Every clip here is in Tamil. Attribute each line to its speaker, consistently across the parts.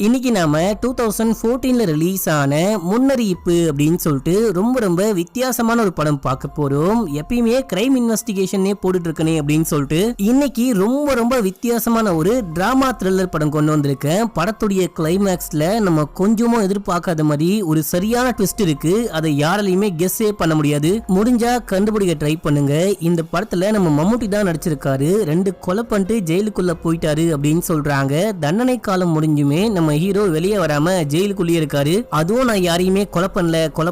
Speaker 1: இன்னைக்கு நாம 2014ல ரிலீஸ் ஆன முன்னறிவிப்பு அப்படின்னு சொல்லிட்டு ரொம்ப வித்தியாசமான ஒரு படம் பார்க்க போறோம். எப்பயுமே கிரைம் இன்வெஸ்டிகேஷனே போட்டுட்டு இருக்கனே அப்படின்னு சொல்லிட்டு இன்னைக்கு ரொம்ப வித்தியாசமான ஒரு டிராமா த்ரில்லர் படம் கொண்டு வந்திருக்கேன். படத்துடைய கிளைமேக்ஸ்ல நம்ம கொஞ்சமும் எதிர்பார்க்காத மாதிரி ஒரு சரியான ட்விஸ்ட் இருக்கு. அதை யாராலையுமே கெஸ்ஸே பண்ண முடியாது. முடிஞ்சா கண்டுபிடிக்க ட்ரை பண்ணுங்க. இந்த படத்துல நம்ம மம்முட்டி தான் நடிச்சிருக்காரு. 2 கொலை பண்ணிட்டு ஜெயிலுக்குள்ள போயிட்டாரு அப்படின்னு சொல்றாங்க. தண்டனை காலம் முடிஞ்சுமே நம்ம ஹீரோ வெளியே வராம ஜெயிலுக்குள்ளே இருக்காரு. அதுவும் நான் யாரையுமே கொலை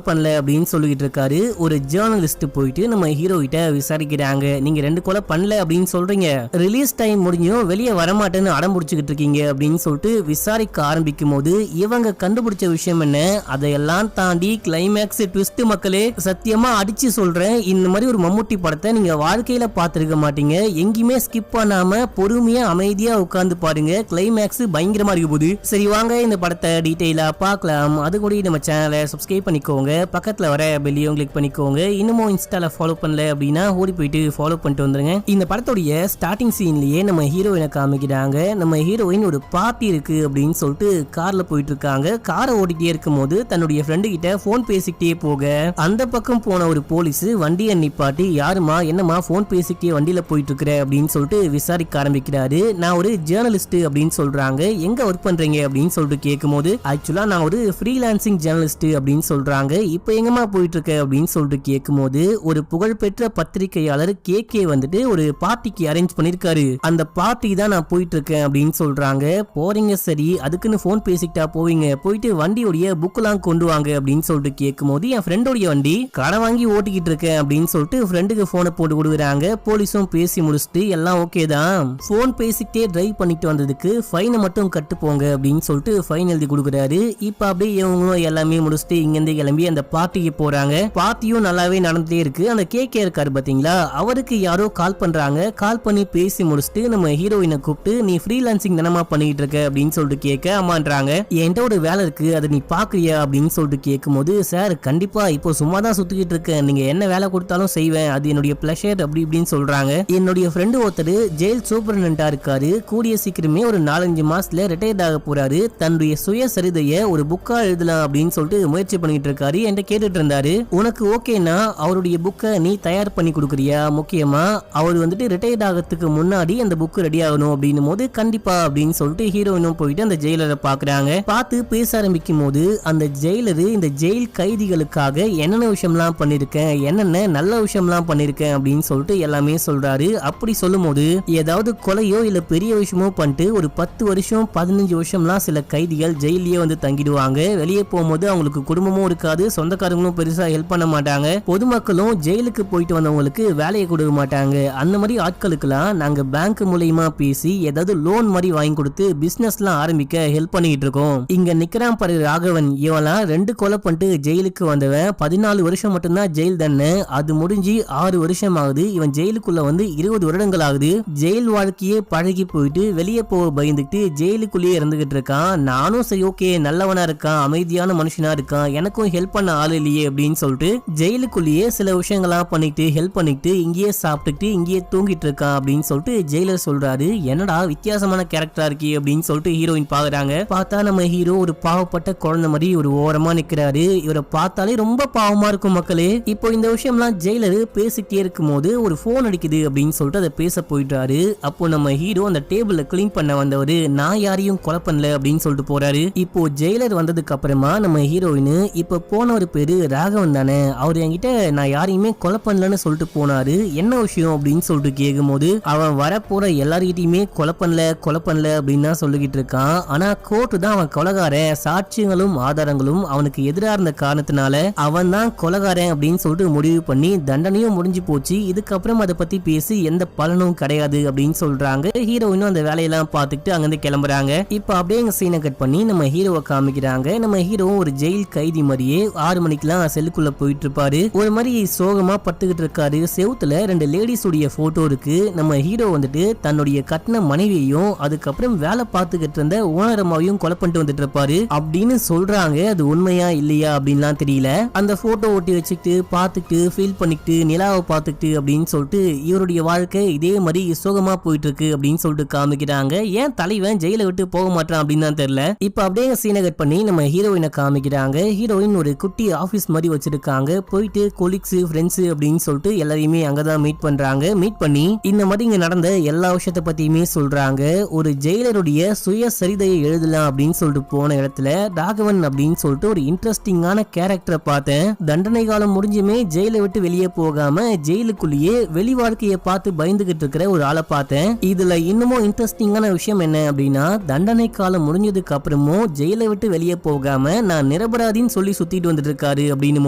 Speaker 1: பண்ணல அப்படின்னு சொல்லிட்டு இருக்காரு. ஒரு ஜேர்னலிஸ்ட் போயிட்டு நம்ம ஹீரோ கிட்ட விசாரிக்கிறாங்க. நீங்க 2 கொலை பண்ணல அப்படின்னு சொல்றீங்க, ரிலீஸ் டைம் முடிஞ்சும் வெளியே வரமாட்டேன்னு அடம் பிடிச்சிட்டு இருக்கீங்க அப்படின்னு சொல்லிட்டு விசாரிக்க ஆரம்பிக்கும் போது இவங்க கண்டுபிடிச்ச விஷயம் என்ன, அதையெல்லாம் தாண்டி கிளைமேக்ஸ் ட்விஸ்ட் மக்களே சத்தியமா அடிச்சு சொல்றேன். இந்த மாதிரி ஒரு மம்முட்டி படத்தை நீங்க வாழ்க்கையில பார்த்திருக்க மாட்டீங்க. எங்கேயுமே ஸ்கிப் பண்ணாம பொறுமையா அமைதியா உட்கார்ந்து பாருங்க. கிளைமேக்ஸ் பயங்கரமா இருக்க போகுது. சரி வாங்க இந்த படத்தை டீடைலா பார்க்கலாம். அது கூட நம்ம சேனலை சப்ஸ்கிரைப் பண்ணிக்கோங்க. பக்கத்துல வர பெல்லையும் கிளிக் பண்ணிக்கோங்க. இன்னமும் இன்ஸ்டால ஃபாலோ பண்ணல அப்படின்னா ஓடி போயிட்டு ஃபாலோ பண்ணிட்டு வந்துருங்க. இந்த படத்துடைய ஸ்டார்டிங் சீன்லயே நம்ம ஹீரோயினை காமிக்கிறாங்க. நம்ம ஹீரோயின் ஒரு பார்ட்டி இருக்கு அப்படின்னு சொல்லிட்டு கார்ல போயிட்டு இருக்காங்க. காரை ஓடிட்டே இருக்கும் போது தன்னுடைய ஃப்ரெண்டு கிட்ட போன் பேசிக்கிட்டே போக அந்த பக்கம் போன ஒரு போலீஸ் வண்டியை நிப்பாட்டி யாருமா என்னமா போன் பேசிக்கிட்டே வண்டியில போயிட்டு இருக்கிற அப்படின்னு சொல்லிட்டு விசாரிக்க ஆரம்பிக்கிறாரு. நான் ஒரு ஜேர்னலிஸ்ட் அப்படின்னு சொல்றாங்க. எங்க ஒர்க் பண்றீங்க அப்படின்னு சொல்லிட்டு கேட்கும்போது ஆக்சுவலா நான் ஒரு ஃப்ரீலான்சிங் ஜேர்னலிஸ்ட் அப்படின்னு சொல்றாங்க. இப்போ எங்கமா போயிட்டு இருக்க அப்படின்னு சொல்லிட்டு கேட்கும்போது ஒரு புகழ்பெற்ற பத்திரிகையாளர் கே வந்துட்டு ஒரு பார்ட்டிக்கு அரேஞ்ச் பண்ணிருக்காரு. அந்த பார்ட்டி தான் நான் போயிட்டு இருக்கேன் அப்படின்னு சொல்றாங்க. போறீங்க சரி, அதுக்குன்னு போன் பேசிக்கிட்டா போவீங்க, போயிட்டு வண்டியோடைய புக்கெல்லாம் கொண்டு வாங்க அப்படின்னு சொல்லிட்டு கேட்கும்போது என் ஃப்ரெண்டோடைய வண்டி கடன் வாங்கி ஓட்டிக்கிட்டு இருக்கேன் அப்படின்னு சொல்லிட்டு ஃப்ரெண்டுக்கு போனை போட்டு கொடுக்குறாங்க. போலீஸும் பேசி முடிச்சுட்டு எல்லாம் ஓகே தான், போன் பேசிக்கிட்டே டிரைவ் பண்ணிட்டு வந்ததுக்கு ஃபைனை மட்டும் கட்டு போங்க அப்படின்னு சொல்லிட்டு ஃபைன் எழுதி கொடுக்குறாரு. இப்ப அப்படியே இவங்களும் எல்லாமே முடிச்சுட்டு இங்கிருந்து கிளம்பி அந்த பார்ட்டிக்கு போறாங்க. பார்ட்டியும் நல்லாவே நடந்துட்டே இருக்கு. அந்த கே இருக்காரு பாத்தீங்களா, அவருக்கு யாரோ கால் பண்றாங்க. கால் பண்ணி பேசி முடிச்சுட்டு நம்ம ஹீரோயினை கூப்பிட்டு நீ ஃப்ரீலான்சிங் தானமா பண்ணிட்டு இருக்க அப்படின்னு சொல்லிட்டு கேட்க ஆமான்றாங்க. என்கிட்ட ஒரு வேலை இருக்கு, அதை நீ பாக்குறியா அப்படின்னு சொல்லிட்டு கேட்கும் போது சார் கண்டிப்பா இப்போ சும்மா தான் சுத்திக்கிட்டு இருக்கேன், நீங்க என்ன வேலை கொடுத்தாலும் செய்வேன், அது என்னுடைய பிளஷர் அப்படி இப்படின்னு சொல்றாங்க. என்னுடைய ஃப்ரெண்டு ஒருத்தர் ஜெயில் சூப்பரண்டா இருக்காரு. கூடிய சீக்கிரமே ஒரு 4-5 மாசத்துல ரிட்டையர்ட் ஆக போறாரு. தன்னுடைய சுயசரிதைய ஒரு புக்கா எழுதலாம் அப்படின்னு சொல்லிட்டு முயற்சி பண்ணிட்டு இருக்காரு. என்கிட்ட கேட்டுட்டு இருந்தாரு, உனக்கு ஓகேனா அவருடைய புக்கை நீ தயார் பண்ணி கொடுக்குறியா, முக்கியமா அவர் வந்துட்டு ரிட்டையர்ட் ஆகிறதுக்கு முன்னாடி அந்த புக் ரெடி ஆகணும் அப்படின்னும் போது கண்டிப்பா அப்படின்னு சொல்லிட்டு ஹீரோயினும் போயிட்டு அந்த ஜெயிலரை பாக்குறாங்க. பார்த்து பேச ஆரம்பிக்கும் போது அந்த ஜெயிலரு இந்த ஜெயில் கைதிகளுக்காக என்னென்ன விஷயம்லாம் பண்ணிருக்கேன், என்னென்ன நல்ல விஷயம்லாம் பண்ணிருக்கேன் அப்படின்னு சொல்லிட்டு எல்லாமே சொல்றாரு. அப்படி சொல்லும் போது ஏதாவது கொலையோ இல்ல பெரிய விஷயமோ பண்ணிட்டு ஒரு 10 வருஷம் 15 வருஷம்லாம் சில கைதிகள் ஜெயிலே வந்து தங்கிடுவாங்க. வெளியே போகும்போது அவங்களுக்கு குடும்பமும் இருக்காது, சொந்தக்காரங்களும் பெருசா ஹெல்ப் பண்ண மாட்டாங்க, பொதுமக்களும் ஜெயிலுக்கு போயிட்டு வந்தவங்களுக்கு வேலையை கொடுக்க மாட்டாங்க. அந்த மாதிரி ஆட்களுக்கெல்லாம் நாங்க பேங்க் மூலமா பேசி ஏதாவது லோன் மாதிரி வாங்கி கொடுத்து பிசினஸ்லாம் ஆரம்பிக்க ஹெல்ப் பண்ணிட்டு இருக்கோம். இங்க நிக்கிறான் பாரு ராகவன், இவெல்லாம் 2 கொலை பண்ணிட்டு ஜெயிலுக்கு வந்தவன். 14 வருஷம் மட்டும்தான் ஜெயில் தானே, அது முடிஞ்சு 6 வருஷம் ஆகுது. இவன் ஜெயிலுக்குள்ள வந்து 20 வருடங்கள் ஆகுது. ஜெயில் வாழ்க்கையே பழகி போயிட்டு வெளியே போக பயந்துட்டு ஜெயிலுக்குள்ளேயே இருந்துகிட்டு இருக்கான். நானும் சரி ஓகே நல்லவனா இருக்கான், அமைதியான மனுஷனா இருக்கான், எனக்கும் ஹெல்ப் பண்ண ஆள் இல்லையே அப்படின்னு சொல்லிட்டு ஜெயிலுக்குள்ளேயே சில விஷயங்கள்லாம் பண்ணிட்டு ஹெல்ப் பண்ணிட்டு இங்கேயே சாப்பிட்டுட்டு இங்கேயே தூங்கிட்டு இருக்கான் அப்படின்னு சொல்லிட்டு ஜெயிலர் சொல்றாரு. என்னடா வித்தியாசமான கேரக்டரா இருக்கே அப்படின்னு சொல்லிட்டு ஹீரோயின் பாக்குறாங்க. பார்த்தா நம்ம ஹீரோ ஒரு பாவப்பட்ட குழந்தை மாதிரி ஒரு ஓரமா நிக்கிறாரு. இவரை பார்த்தாலே ரொம்ப பாவமா இருக்கும் மக்களே. இப்போ இந்த விஷயம்லாம் ஜெயிலர் பேசிக்கிட்டே இருக்கும் போது ஒரு போன் அடிக்குது அப்படின்னு சொல்லிட்டு அதை பேச போயிட்டாரு. அப்போ நம்ம ஹீரோ அந்த டேபிள கிளீன் பண்ண வந்தவரு நான் யாரையும் கொலை பண்ணல அப்படின்னு சொல்லிட்டு போறாரு. இப்போ ஜெயிலர் வந்ததுக்கு அப்புறமா நம்ம ஹீரோயின் இப்ப போனவர் பேரு ராகவன் தானே, அவர் என்கிட்ட நான் யாரையுமே கொலை பண்ணலன்னு சொல்லிட்டு போனாரு, என்ன விஷயம் அப்படின்னு சொல்லிட்டு கேட்கும் போது அவன் வரப்போற எல்லார்கிட்டயுமே கொலை பண்ணல அப்படின்னு தான் சொல்லிக்கிட்டு இருக்கான். ஆனா கோர்ட்டு தான் அவன் கொலைகாரன், சாட்சியங்களும் ஆதாரங்களும் அவனுக்கு எதிராக இருந்த காரணத்தினால அவன் தான் கொலைகாரன் அப்படின்னு சொல்லிட்டு முடிவு பண்ணி தண்டனையும் முடிஞ்சு போச்சு, இதுக்கப்புறம் அதை பத்தி பேசி எந்த பலனும் கிடையாது அப்படின்னு சொல்றாங்க. ஹீரோயினும் அந்த வேலையெல்லாம் பார்த்துட்டு அங்கிருந்து கிளம்புறாங்க. இப்ப அப்படியே எங்க சீனை கட் பண்ணி நம்ம ஹீரோவை காமிக்கிறாங்க. நம்ம ஹீரோ ஒரு ஜெயில் கைதி மாதிரியே 6 மணிக்கெல்லாம் செல்லுக்குள்ள போயிட்டு இருப்பாரு. ஒரு மாதிரி சோகமா படுத்துக்கிட்டு இருக்காரு. செவுத்துல 2 லேடிஸ் உடைய போட்டோ இருக்கு. நம்ம ஹீரோ வந்துட்டு தன்னுடைய கட்டின மனைவியையும் அதுக்கப்புறம் வேலை பார்த்துக்கிட்டு இருந்த ஓனரமாவையும் கொலை பண்ணிட்டு வந்துட்டு இருப்பாரு அப்படின்னு சொல்றாங்க. அது உண்மையா இல்லையா அப்படின்லாம் தெரியல. அந்த போட்டோ ஒட்டி வச்சுக்கிட்டு பார்த்துக்கிட்டு ஃபீல் பண்ணிக்கிட்டு நிலாவை பார்த்துக்கிட்டு அப்படின்னு சொல்லிட்டு இவருடைய வாழ்க்கை இதே மாதிரி சோகமா போயிட்டு இருக்கு அப்படின்னு சொல்லிட்டு காமிக்கிறாங்க. ஏன் தலைவன் ஜெயில விட்டு போக மாட்டான் அப்படின்னு அப்படின்னு தான் தெரியல. இப்ப அப்படியே சீனை கட் பண்ணி நம்ம ஹீரோயினை காமிக்கிறாங்க. ஹீரோயின் ஒரு குட்டி ஆபீஸ் மாதிரி வச்சிருக்காங்க. போயிட்டு கொலீக்ஸ் ஃப்ரெண்ட்ஸ் அப்படின்னு சொல்லிட்டு எல்லாரையுமே அங்கதான் மீட் பண்றாங்க. மீட் பண்ணி இந்த மாதிரி இங்க நடந்த எல்லா விஷயத்த பத்தியுமே சொல்றாங்க. ஒரு ஜெயிலருடைய சுயசரிதையை எழுதலாம் அப்படின்னு சொல்லிட்டு போன இடத்துல ராகவன் அப்படின்னு சொல்லிட்டு ஒரு இன்ட்ரெஸ்டிங்கான கேரக்டரை பார்த்தேன். தண்டனை காலம் முடிஞ்சுமே ஜெயிலை விட்டு வெளியே போகாம ஜெயிலுக்குள்ளேயே வெளி வாழ்க்கையை பார்த்து பயந்துகிட்டு இருக்கிற ஒரு ஆளை பார்த்தேன். இதுல இன்னமும் இன்ட்ரெஸ்டிங்கான விஷயம் என்ன அப்படின்னா, தண்டனை காலம் முடிஞ்சதுக்கு அப்புறமும் ஜெயிலை விட்டு வெளியே போகாம நான் நிரபராதின்னு சொல்லி சுத்திட்டு வந்துட்டு இருக்காரு அப்படின்னும்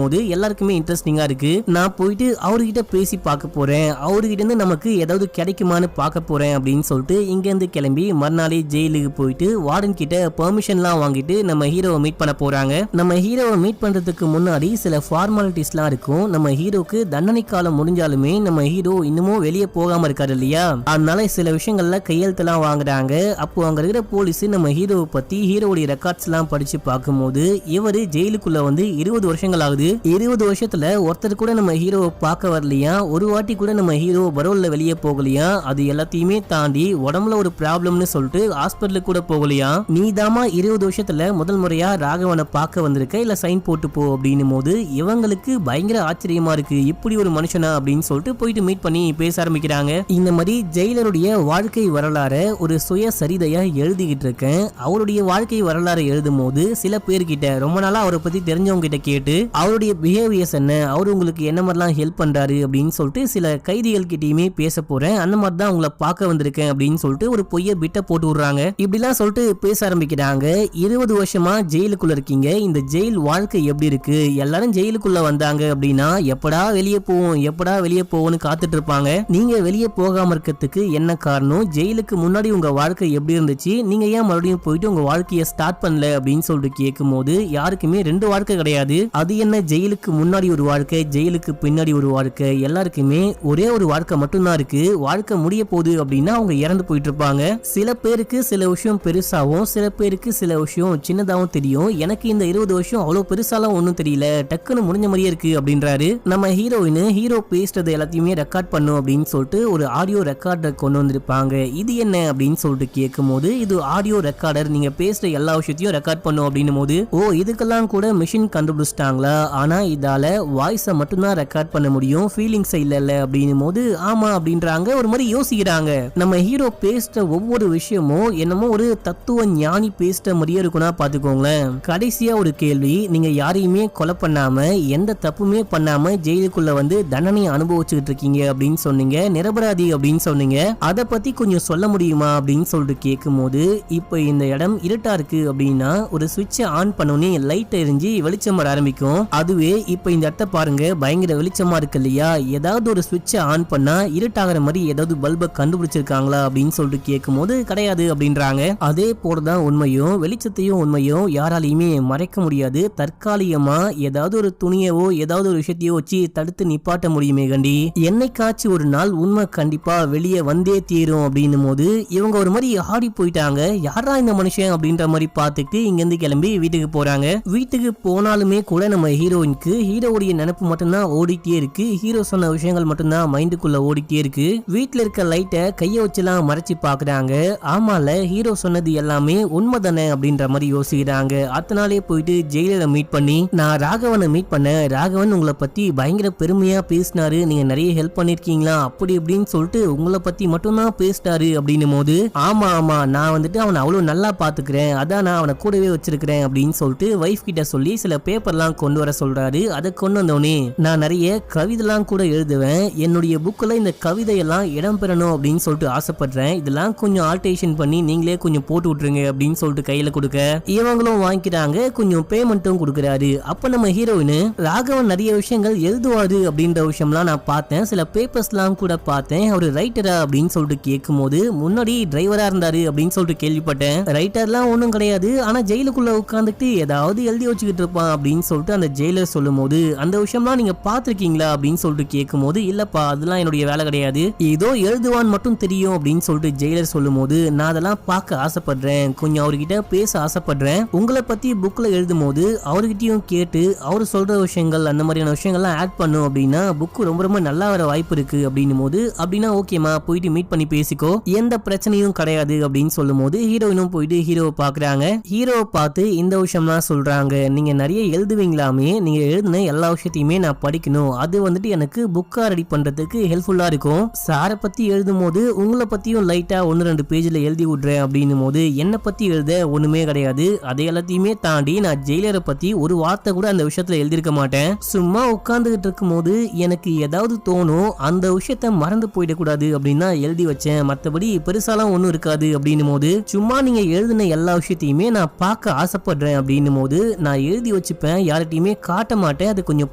Speaker 1: போது எல்லாருக்குமே இன்ட்ரெஸ்டிங்கா இருக்கு. நான் போயிட்டு அவர்கிட்ட பேசி பார்க்க போறேன், அவர்கிட்ட இருந்து நமக்கு ஏதாவது கிடைக்குமான்னு பார்க்க போறேன் அப்படின்னு சொல்லிட்டு இங்க இருந்து கிளம்பி மறுநாளே ஜெயிலுக்கு போயிட்டு வார்டன் கிட்ட பெர்மிஷன்லாம் வாங்கிட்டு நம்ம ஹீரோவை மீட் பண்ண போறாங்க. நம்ம ஹீரோவை மீட் பண்றதுக்கு முன்னாடி சில ஃபார்மாலிட்டிஸ்லாம் இருக்கும். நம்ம ஹீரோக்கு தண்டனை காலம் முடிஞ்சாலுமே நம்ம ஹீரோ இன்னமும் வெளியே போகாம இருக்காரு இல்லையா, அதனால சில விஷயங்கள்ல கையெழுத்தெல்லாம் வாங்குறாங்க. அப்போ அங்க இருக்கிற போலீஸ் நம்ம ஹீரோவை பத்தி ஹீரோவுடைய ரெக்கார்ட்ஸ் எல்லாம் படிச்சு பார்க்கும்போது இவரு ஜெயிலுக்குள்ள வந்து 20 வருஷங்கள் ஆகுது. 20 வருஷத்துல ஒருத்தர் கூட நம்ம ஹீரோவை பார்க்க வரலையா, ஒரு வாட்டி கூட நம்ம ஹீரோ பரோல்ல வெளியே போகலையா, அது எல்லாத்தையுமே தாண்டி உடம்புல ஒரு ப்ராப்ளம்னு சொல்லிட்டு ஹாஸ்பிட்டலுக்கு கூட போகலையா, நீதாமா 20 வருஷத்துல முதல் முறையா ராகவனை பார்க்க வந்திருக்க, இல்ல சைன் போட்டு போ அப்படின்னும் போது இவங்களுக்கு பயங்கர ஆச்சரியமா இருக்கு. இப்படி ஒரு மனுஷனா அப்படின்னு சொல்லிட்டு போயிட்டு மீட் பண்ணி பேச ஆரம்பிக்கிறாங்க. இந்த மாதிரி ஜெயிலருடைய வாழ்க்கை வரலாறு ஒரு சுயசரிதையா எழுதிக்கிட்டு இருக்கேன். அவருடைய வாழ்க்கை வரலாறு எழுதும் போது சில பேர்கிட்ட ரொம்ப நாளா அவரை பத்தி தெரிஞ்சவங்க கிட்ட கேட்டு அவருடைய பிஹேவியர்ஸ் என்ன, அவர் உங்களுக்கு என்ன மாதிரிலாம் ஹெல்ப் பண்றாரு அப்படின்னு சொல்லிட்டு சில கைதிகள் கிட்டயுமே பேச போறேன். அந்த மாதிரி தான் உங்களை பார்க்க வந்திருக்கேன் அப்படின்னு சொல்லிட்டு ஒரு பொய்ய பிட்ட போட்டு விடுறாங்க. இப்படிலாம் சொல்லிட்டு பேச ஆரம்பிக்கிறாங்க. 20 வருஷமா ஜெயிலுக்குள்ள இருக்கீங்க, இந்த ஜெயில் வாழ்க்கை எப்படி இருக்கு, எல்லாரும் ஜெயிலுக்குள்ள வந்தாங்க அப்படின்னா எப்படா வெளியே போவோம் எப்படா வெளியே போவோம்னு காத்துட்டு இருப்பாங்க. நீங்க வெளியே போகாம இருக்கிறதுக்கு என்ன காரணம், ஜெயிலுக்கு முன்னாடி உங்க வாழ்க்கை எப்படி இருந்துச்சு, நீங்க ஏன் மறுபடியும் போயிட்டு உங்க வாழ்க்கையை ஸ்டார்ட் பண்ணல அப்படின்னு சொல்லிட்டு கேட்கும் போது யாருக்குமே 2 வாழ்க்கை கிடையாது. அது என்ன ஜெயிலுக்கு முன்னாடி ஒரு வாழ்க்கை, ஜெயிலுக்கு பின்னாடி ஒரு வாழ்க்கை, எல்லாருக்குமே ஒரே ஒரு வாழ்க்கை மட்டும்தான் இருக்கு. வாழ்க்கை முடிய போகுது அப்படின்னா அவங்க இறந்து போயிட்டு இருப்பாங்க. சில பேருக்கு சில விஷயம் பெருசாவும் சில பேருக்கு சில விஷயம் சின்னதாவும் தெரியும். எனக்கு இந்த 20 வருஷம் அவ்வளவு பெருசாலாம் ஒன்னும் தெரியல, டக்குன்னு முடிஞ்ச மாதிரியே இருக்கு அப்படின்றாரு. நம்ம ஹீரோயின் ஹீரோ பேசுறது எல்லாத்தையுமே ரெக்கார்ட் பண்ணும் அப்படின்னு சொல்லிட்டு ஒரு ஆடியோ ரெக்கார்டர் கொண்டு வந்திருப்பாங்க. இது என்ன அப்படின்னு சொல்லிட்டு கேட்கும் போது இது ஆடியோ ரெக்கார்டர், நீங்க பேசுற எல்லா விஷயத்தையும் ரெக்கார்ட் பண்ணும் அப்படின்னும் போது ஓ இதுக்கெல்லாம் கூட மிஷின் கண்டுபிடிச்சிட்டாங்களா, ஆனா இதால வாய்ஸை மட்டும்தான் ரெக்கார்ட் பண்ண முடியும், ஃபீலிங்ஸ் இல்ல அப்படின்னும் போது ஆமா அப்படின்றாங்க. ஒரு மாதிரி யோசிக்கிறாங்க. நம்ம ஹீரோ பேசுற ஒவ்வொரு விஷயமும் என்னமோ ஒரு தத்துவ ஞானி பேசுற மாதிரியே இருக்கும்னா பாத்துக்கோங்களேன். கடைசியா ஒரு கேள்வி, நீங்க யாரையுமே கொலை பண்ணாம எந்த தப்புமே பண்ணாம ஜெயிலுக்குள்ள வந்து தண்டனை அனுபவிச்சுட்டு இருக்கீங்க அப்படின்னு சொன்னீங்க, நிரபராதி அப்படின்னு சொன்னீங்க, அதை பத்தி கொஞ்சம் சொல்ல முடியுமா அப்படின்னு சொல்லிட்டு கேட்கும் போது இப்ப இந்த இடம் இருட்டா இருக்கு அப்படின்னா ஒரு சுவிட்சை ஆன் பண்ணோன்னே லைட் எரிஞ்சு வெளிச்சம் வர ஆரம்பிக்கும். அதுவே இப்ப இந்த இடத்த பாருங்க பயங்கர வெளிச்சமா இருக்கு இல்லையா, ஏதாவது ஒரு சுவிட்சை ஆன் பண்ணா இருட்டாகிற மாதிரி ஏதாவது பல்பை கண்டுபிடிச்சிருக்காங்களா அப்படின்னு சொல்லிட்டு கேட்கும் போது கிடையாது அப்படின்றாங்க. அதே போலதான் உண்மையும் வெளிச்சத்தையும் உண்மையும் யாராலையுமே மறைக்க முடியாது. தற்காலிகமா ஏதாவது ஒரு துணியவோ ஏதாவது ஒரு விஷயத்தையோ வச்சு தடுத்து நிப்பாட்ட முடியுமே கண்டி, என்னைக்காச்சும் ஒரு நாள் உண்மை கண்டிப்பா வெளியே வந்தே தீரும் அப்படின்னும் போது இவங்க ஒரு மாதிரி ஆடி போயிட்டாங்க. யாரா இந்த மனுஷன் அப்படின்ற மாதிரி பார்த்துட்டு இங்க இருந்து கிளம்பி வீட்டுக்கு போறாங்க. வீட்டுக்கு போனாலுமே கூட நம்ம ஹீரோயினுக்கு ஹீரோவுடைய நினைப்பு மட்டும்தான் ஓடிட்டே இருக்கு. ஹீரோ சொன்ன விஷயங்கள் மட்டும்தான் மைண்டுக்குள்ள ஓடிட்டே இருக்கு. வீட்டுல இருக்க லைட்டை கைய வச்சுலாம் மறைச்சு பாக்குறாங்க. ஆமால ஹீரோ சொன்னது எல்லாமே உண்மைதானே அப்படின்ற மாதிரி யோசிக்கிறாங்க. அத்தனாலே போயிட்டு ஜெயிலரை மீட் பண்ணி நான் ராகவனை மீட் பண்ணேன், ராகவன் உங்களை பத்தி பயங்கர பெருமையா பேசினாரு, நீங்க நிறைய ஹெல்ப் பண்ணிருக்கீங்களா அப்படி இப்படின்னு சொல்லிட்டு உங்களை பத்தி மட்டும்தான் பேசிட்டாரு அப்படின்னும் போது ஆமா ஆமா நான் வந்துட்டு அவனை அவ்வளவு நல்லா பாத்துக்கிறேன், அதான் நான் அவனை கூடவே வச்சிருக்கிறேன் அப்படின்னு சொல்லிட்டு வைஃப் கிட்ட சொல்லி சில பேப்பர்லாம் கொண்டு வர சொல்றாரு. அதை கொண்டு வந்தோடனே நான் நிறைய கவிதைலாம் கூட எழுதுவேன், என்னுடைய புக்ல இந்த கவிதையெல்லாம் இடம் பெறணும் அப்படின்னு சொல்லிட்டு ஆசைப்படுறேன், இதெல்லாம் கொஞ்சம் ஆல்டேஷன் பண்ணி நீங்களே கொஞ்சம் போட்டு விட்டுருங்க அப்படின்னு சொல்லிட்டு கையில கொடுக்க இவங்களும் வாங்கிக்கிறாங்க. கொஞ்சம் பேமெண்ட்டும் கொடுக்குறாரு. அப்ப நம்ம ஹீரோயின் ராகவன் நிறைய விஷயங்கள் எழுதுவாரு அப்படின்ற விஷயம்லாம் நான் பார்த்தேன், சில பேப்பர்ஸ்லாம் கூட பார்த்தேன், அவரு ரைட்டரா அப்படின்னு சொல்லிட்டு கேட்கும் போது முன்னாடி டிரைவரா இருந்தாரு அப்படின்னு சொல்லிட்டு கேள்விப்பட்டேன், ரைட்டர்லாம் ஒன்றும் கிடையாது, ஆனா ஜெயிலுக்குள்ள உட்காந்துட்டு ஏதாவது எழுதி வச்சுக்கிட்டு இருப்பான் அப்படின்னு சொல்லிட்டு அந்த ஜெயிலர் சொல்லும் போது அந்த விஷயம்லாம் நீங்க பாத்திருக்கீங்களா அப்படின்னு சொல்லிட்டு கேட்கும் போது இல்லப்பா அதெல்லாம் என்னுடைய வேலை கிடையாது, ஏதோ எழுதுவான் மட்டும் தெரியும் அப்படின்னு சொல்லிட்டு ஜெயிலர் சொல்லும் போது நான் அதெல்லாம் பார்க்க ஆசைப்படுறேன், கொஞ்சம் அவர்கிட்ட பேச ஆசைப்படுறேன், உங்களை பத்தி புக்ல எழுதும் போது அவர்கிட்டயும் கேட்டு அவர் சொல்ற விஷயங்கள் அந்த மாதிரியான விஷயங்கள்லாம் ஆட் பண்ணும் அப்படின்னா புக்கு ரொம்ப ரொம்ப நல்லா வர வாய்ப்பு இருக்கு அப்படின்னும் போது அப்படின்னா ஓகேமா போயிட்டு மீட் பண்ணி பேசிக்கோ எந்த பிரச்சனையும் கிடையாது அப்படின்னு சொல்லும் போது ஹீரோயினும் போயிட்டு ஹீரோவை பாக்குறாங்க. ஹீரோவை பார்த்து இந்த விஷயம்லாம் சொல்றாங்க, நீங்க நிறைய எழுதுவீங்களாமே, நீங்க எழுதின எல்லா விஷயத்தையுமே நான் படிக்கணும், அது வந்துட்டு எனக்கு புக்கா ரெடி பண்றதுக்கு ஹெல்ப்ஃபுல்லா இருக்கும். சாரை பத்தி எழுதும் போது உங்களை பத்தியும் லைட்டா 1-2 பேஜ்ல எழுதி விடுறேன் அப்படின்னும் போது என்ன பத்தி எழுத ஒண்ணுமே கிடையாது. அதை எல்லாத்தையுமே தாண்டி நான் ஜெயிலரை பத்தி ஒரு வார்த்தை கூட அந்த விஷயத்துல எழுதிருக்க மாட்டேன். சும்மா உட்கார்ந்துகிட்டு இருக்கும் போது எனக்கு ஏதாவது தோணும், அந்த விஷயத்த மறந்து போயிடக்கூடாது அப்படின்னா எழுதி வச்சேன், மத்தபடி பெருசாலாம் ஒண்ணும் இருக்காது அப்படின்னும் போது சும்மா நீங்க எழுதின எல்லா விஷயத்தையுமே நான் பார்க்க ஆசைப்படுறேன் அப்படின்னும் போது நான் எழுதி வச்சுப்பேன், யார்கிட்டயுமே காட்ட மாட்டேன், அது கொஞ்சம்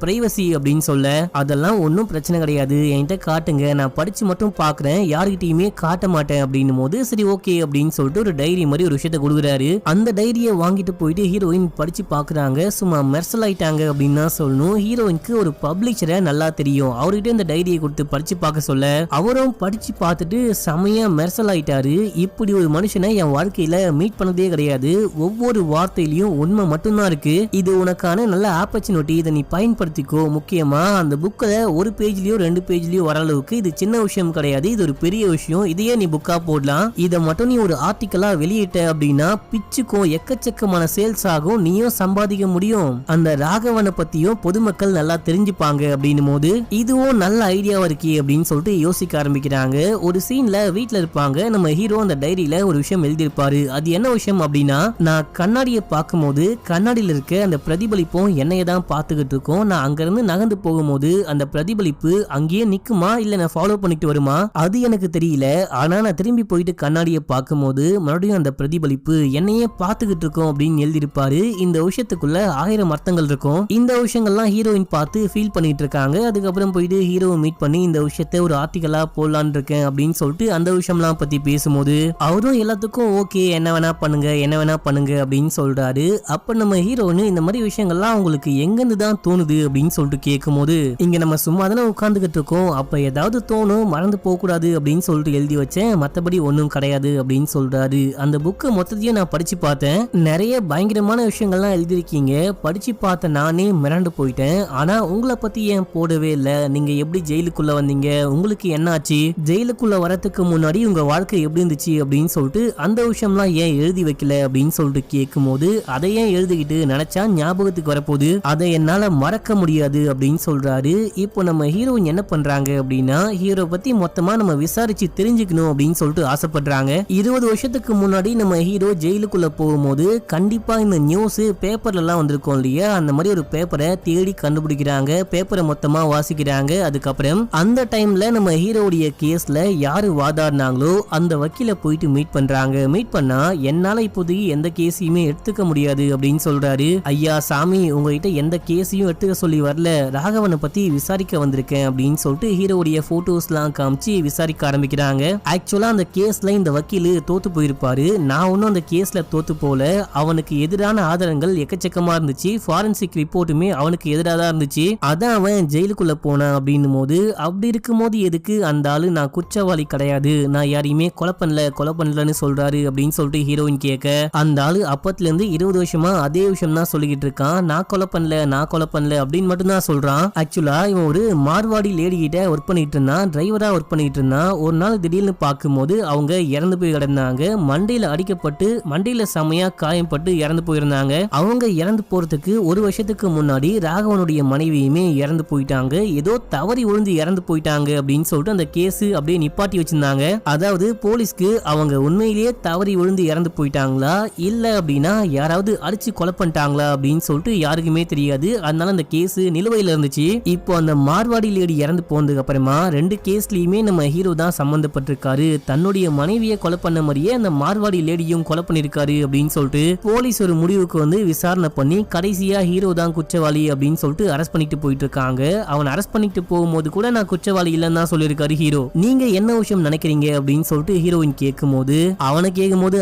Speaker 1: பிரைவசி அப்படின்னு சொல்ல, அதெல்லாம் ஒன்னும் பிரச்சனை கிடையாது, என்கிட்ட காட்டுங்க, நான் படிச்சு மட்டும் பாக்குறேன், யார்கிட்டயுமே காட்ட மாட்டேன் அப்படின்னும் போது சரி ஓகே அப்படின்னு சொல்லிட்டு ஒரு டைரி மாதிரி ஒரு விஷயத்த கொடுக்குறாரு. அந்த டைரியை வாங்கிட்டு போயிட்டு ஹீரோயின் படிச்சு பாக்குறாங்க. சும்மா மெர்சல் ஆயிட்டாங்க அப்படின்னு தான் சொல்லணும். ஹீரோயினுக்கு ஒரு பப்ளிஷரை நல்லா தெரியும், அவர்கிட்ட இந்த டைரியை கொடுத்து படிச்சு பார்க்க சொல்ல அவரும் படிச்சு பார்த்துட்டு செமையா மெர்சல் ஆயிட்டாரு. இப்படி ஒரு மனுஷனை என் வாழ்க்கையில மீட் பண்ணதே கிடையாது, ஒவ்வொரு வார்த்தையிலயும் உண்மை மட்டும்தான் இருக்கு, இது உனக்கான நல்ல ஆப்பர்ச்சுனிட்டி, இதை நீ பயன்படுத்திக்கோ, முக்கியமா அந்த புக்கை ஒரு பேஜ்லயோ 2 பேஜ்லயோ வர அளவுக்கு இது சின்ன விஷயம் கிடையாது, இது ஒரு பெரிய விஷயம், இதையே நீ புக்கா போடலாம், இதை மட்டும் நீ ஒரு ஆர்டிக்கலா வெளியிட்ட அப்படின்னா பிச்சுக்கும் எக்கச்சக்கமான சேல்ஸ் ஆகும், நீயும் சம்பாதிக்க முடியும், அந்த ராகவனை பத்தியும் பொதுமக்கள் நல்லா தெரிஞ்சுப்பாங்க அப்படின்னும் போது இதுவும் நல்ல ஐடியாவா இருக்கே அப்படின்னு சொல்லிட்டு யோசிக்க ஆரம்பிக்கிறாங்க. ஒரு சீன்ல வீட்டுல இருப்பாங்க, நம்ம ஹீரோ அந்த டைரியில ஒரு விஷயம் எழுதியிருப்பாரு. அது என்ன விஷயம் அப்படின்னா, நான் கண்ணாடியை பார்க்கும்போது கண்ணாடியில் இருக்க அந்த பிரதிபலிப்பும் என்னைய தான் பார்த்துக்கிட்டு இருக்கோம், நான் அங்கிருந்து நகர்ந்து போகும்போது அந்த பிரதிபலிப்பு அங்கேயே நிக்குமா இல்ல நான் ஃபாலோ பண்ணிட்டு வருமா அது எனக்கு தெரியல, ஆனா நான் திரும்பி போயிட்டு கண்ணாடியை பார்க்கும்போது மறுபடியும் அந்த பிரதிபலிப்பு என்னையே பார்த்துக்கிட்டு இருக்கோம் அப்படின்னு எழுதியிருப்பாரு. இந்த விஷயத்துக்குள்ள 1000 அர்த்தங்கள் இருக்கும். இந்த விஷயங்கள்லாம் ஹீரோயின் பார்த்து ஃபீல் பண்ணிட்டு இருக்காங்க. அதுக்கப்புறம் போயிட்டு ஹீரோவை மீட் பண்ணி இந்த விஷயத்தை ஒரு ஆர்டிகலா போடலான்னு இருக்கேன் அப்படின்னு சொல்லிட்டு அந்த விஷயம்லாம் பத்தி பேசும்போது அவரும் எல்லாத்துக்கும் ஓகே, என்ன வேணா பண்ணுங்க என்ன வேணா பண்ணுங்க அப்படின்னு சொல்றாரு. அப்ப நம்ம ஹீரோன்னு இந்த மாதிரி விஷயங்கள்லாம் உங்களுக்கு எங்கிருந்து தான் தோணுது அப்படின்னு சொல்லிட்டு கேட்கும் போது, இங்க நம்ம சும்மா தானே உட்கார்ந்துகிட்டு இருக்கோம், அப்ப ஏதாவது தோணும், மறந்து போக கூடாது அப்படின்னு சொல்லிட்டு எழுதி வச்சேன், மத்தபடி ஒன்னும் கிடையாது அப்படின்னு சொல்றாரு. அந்த புக்கு மொத்தத்தையும் நான் படிச்சு பார்த்தேன், நிறைய பயங்கரமான விஷயங்கள்லாம் எழுதிருக்கீங்க, படிச்சு பார்த்த நானே மிரண்டு போயிட்டேன், ஆனா உங்களை பத்தி ஏன் போடவே இல்லை, நீங்க எப்படி ஜெயிலுக்குள்ள வந்தீங்க, உங்களுக்கு என்ன ஆச்சு, ஜெயிலுக்குள்ள வரதுக்கு முன்னாடி உங்க வாழ்க்கை எப்படி இருந்துச்சு அப்படின்னு சொல்லிட்டு அந்த விஷயம்லாம் ஏன் எழுதி வைக்கல அப்படின்னு சொல்லிட்டு கேட்கும் போது, அதை ஏன் எழுதிக்கிட்டு நினைச்சா ஞாபகத்துக்கு வரப்போகுது, அதை என்னால மறக்க முடியாது அப்படின்னு சொல்றாரு. இப்போ நம்ம ஹீரோயின் என்ன பண்றாங்க அப்படின்னா, ஹீரோ பத்தி மொத்தமா நம்ம விசாரிச்சு தெரிஞ்சுக்கணும் அப்படின்னு சொல்லிட்டு ஆசைப்படுறாங்க. 20 வருஷத்துக்கு முன்னாடி நம்ம ஹீரோ ஜெயிலுக்குள்ள போகும்போது கண்டிப்பா இந்த நியூஸ் பேப்பர்ல எல்லாம் வந்திருக்கும் இல்லையா, அந்த மாதிரி ஒரு பேப்பரை தேடி கண்டுபிடிக்கிறாங்க, பேப்பரை மொத்தமா வாசிக்கிறாங்க. அதுக்கப்புறம் அந்த டைம்ல நம்ம ஹீரோடைய கேஸ்ல யாரு வாதாடினாங்களோ அந்த வக்கீல போயிட்டு மீட் பண்றாங்க. மீட் பண்ணா என்னால இப்போதைக்கு எந்த கேஸையுமே எடுத்துக்க முடியாது அப்படின்னு சொல்றாரு. ஐயா சாமி, உங்ககிட்ட எந்த கேஸையும் எடுத்துக்க சொல்லி வரல, ராகவனை பத்தி விசாரிக்க வந்திருக்கேன் அப்படின்னு சொல்லிட்டு ஹீரோடைய போட்டோஸ் எல்லாம் காமிச்சு விசாரிக்க ஆரம்பிக்கிறாங்க. ஆக்சுவலா அந்த கேஸ்ல இந்த வக்கீல் தோத்து போயிருப்பாரு, நான் ஒன்னும் அந்த கேஸ்ல தோத்து போல, அவனுக்கு எதிரான ஆதாரங்கள் எக்கச்சக்கமா இருந்துச்சு, ஃபாரன்சிக் ரிப்போர்ட்டுமே அவனுக்கு எதிராக தான் இருந்துச்சு, அதான் அவன் ஜெயிலுக்குள்ள போனான் அப்படின்னும் போது, அப்படி இருக்கும் போது எதுக்கு அந்த ஆளு நான் குற்றவாளி கிடையாது, நான் யாரையுமே கொலை பண்ணலன்னு சொல்றாரு அப்படின்னு சொல்லிட்டு ஹீரோயின் கேட்க, அந்த ஆளு அப்பத்துல இருந்து 20 வருஷமா அதே விஷயம் தான் சொல்லிக்கிட்டு இருக்கான், நான் கொலை பண்ணல அப்படின்னு மட்டும் தான் சொல்றான். ஆக்சுவலா இவன் ஒரு மார்வாடி லேடி கிட்ட ஒர்க் பண்ணிட்டு இருந்தான், டிரைவரா ஒர்க் பண்ணிட்டு இருந்தான். ஒரு நாள் திடீர்னு பார்க்கும்போது அவங்க இறந்து போய் கிடந்தாங்க, மண்டையில அடிக்கப்பட்டு மண்டையில செமையா காயம்பட்டு இறந்து போயிருந்தாங்க. அவங்க இறந்து போறதுக்கு 1 வருஷத்துக்கு முன்னாடி ராகவனுடைய மனைவியுமே இறந்து போயிட்டாங்க, ஏதோ தவறி விழுந்து இறந்து போயிட்டாங்க அப்படின்னு சொல்லிட்டு அந்த கேஸ் அப்படியே நிப்பாட்டி வச்சிருந்தாங்க. அதாவது போலீஸ்க்கு அவங்க உண்மையிலேயே தவறி விழுந்து இறந்து போயிட்டாங்களா இல்ல அப்படின்னா யாராவது அடிச்சு கொலை பண்ணிட்டாங்களா அப்படின்னு சொல்லிட்டு யாருக்குமே தெரியாது, அதனால அந்த கேஸ் நிலுவையில இருந்துச்சு. இப்போ அந்த மார்வாடி லேடி இறந்து போனதுக்கு அப்புறமா 2 கேஸ்லயுமே நம்ம ஹீரோ தான் சம்பந்தப்பட்டிருக்காரு, தன்னுடைய மனைவியை கொலை பண்ண மாதிரியே அந்த மார்வாடி லேடியும் கொலை பண்ணிருக்காரு அப்படின்னு சொல்லிட்டு போலீஸ் ஒரு முடிவுக்கு வந்து விசாரணை பண்ணி கடைசியா ஹீரோ தான் குற்றவாளி அப்படின்னு சொல்லிட்டு அரெஸ்ட் பண்ணிட்டு போயிட்டு இருக்காங்க. அவன் அரெஸ்ட் பண்ணிட்டு போகும்போது கூட நான் குற்றவாளி இல்லைன்னு தான் சொல்லியிருக்காரு ஹீரோ. நீங்க என்ன விஷயம் நினைக்கிறீங்க அப்படின்னு சொல்லிட்டு ஹீரோயின் கேட்கும்போது,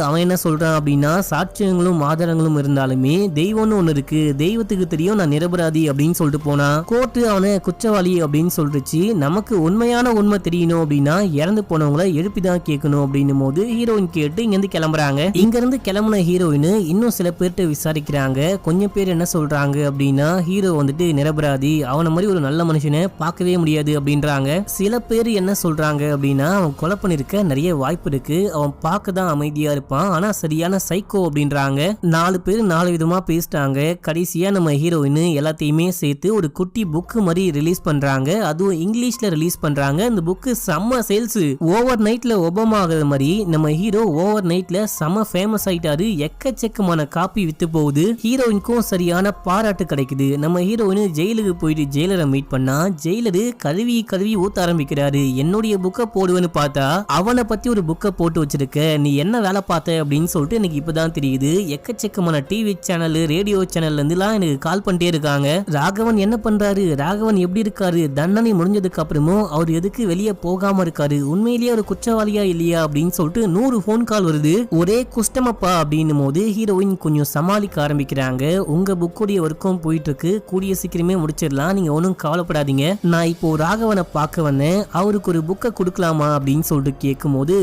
Speaker 1: அவன் என்ன சொல்றான் அப்படின்னா, சாட்சியங்களும் ஆதாரங்களும் இருந்தாலுமே தெய்வம்னு ஒண்ணு இருக்கு, தெய்வத்துக்கு தெரியும் நான் நிரபராதி அப்படின்னு சொல்லிட்டு போனா கோர்ட்டு அவனை குற்றவாளி அப்படின்னு சொல்லிச்சு, நமக்கு உண்மையான உண்மை தெரியணும் அப்படின்னா இறந்து போனவங்களை எழுப்பிதான் கேட்கணும் அப்படின்னும் போது ஹீரோயின் கேட்டு இங்க இருந்து கிளம்புறாங்க. இங்க இருந்து கிளம்புன ஹீரோயின் இன்னும் சில பேர்கிட்ட விசாரிக்கிறாங்க. கொஞ்சம் பேர் என்ன சொல்றாங்க அப்படின்னா, ஹீரோ வந்துட்டு நிரபராதி, அவனை மாதிரி ஒரு நல்ல மனுஷனை பார்க்கவே முடியாது அப்படின்றாங்க. சில பேர் என்ன சொல்றாங்க அப்படின்னா, அவன் கொலை பண்ணிருக்க நிறைய வாய்ப்பு இருக்கு, அவன் பார்க்க தான் அமைதியா இருப்பான், இருப்பான், ஆனா சரியான சைக்கோ அப்படின்றாங்க. 4 பேர் 4 விதமா பேசிட்டாங்க. கடைசியா நம்ம ஹீரோயின் எல்லாத்தையுமே சேர்த்து ஒரு குட்டி புக் மாதிரி ரிலீஸ் பண்றாங்க. அதுவும் இங்கிலீஷ்ல ரிலீஸ் பண்றாங்க. இந்த புக் செம்ம சேல்ஸ். ஓவர் நைட்ல ஒபாமா ஆகுற மாதிரி நம்ம ஹீரோ ஓவர் நைட்ல செம்ம ஃபேமஸ் ஆயிட்டாரு. எக்கச்சக்கமான காப்பி வித்து போகுது. ஹீரோயினுக்கும் சரியான பாராட்டு கிடைக்குது. நம்ம ஹீரோயின் ஜெயிலுக்கு போயிட்டு ஜெயிலரை மீட் பண்ணா ஜெயிலரு கழுவி கழுவி ஊத்த ஆரம்பிக்கிறாரு. என்னுடைய புக்கை போடுவேன்னு பார்த்தா அவனை பத்தி ஒரு புக்கை போட்டு வச்சிருக்க, நீ என்ன வேலை பார்த்த அப்படின்னு சொல்லிட்டு எனக்கு இப்பதான் தெரியுது. எக்கச்சக்கமான டிவி சேனல் ரேடியோ சேனல்ல இருந்துலாம் எனக்கு கால் பண்ணிட்டே இருக்காங்க. ராகவன் என்ன பண்றாரு, ராகவன் எப்படி இருக்காரு, தண்டனை முடிஞ்சதுக்கு அப்புறமும் அவர் எதுக்கு வெளியே போகாம இருக்காரு, உண்மையிலேயே ஒரு குற்றவாளியா இல்லையா அப்படின்னு சொல்லிட்டு 100 போன் கால் வருது. ஒரே குஷ்டமப்பா அப்படின்னும் போது ஹீரோயின் கொஞ்சம் சமாளிக்க ஆரம்பிக்கிறாங்க. உங்க புக்குடைய ஒர்க்கும் போயிட்டு இருக்கு, கூடிய சீக்கிரமே முடிச்சிடலாம், நீங்க ஒன்றும் கவலைப்படாதீங்க. நான் இப்போ ராகவனை பார்க்க வந்தேன், அவருக்கு ஒரு புக்கை கொடுக்கலாமா அப்படின்னு சொல்லிட்டு கேட்கும் போது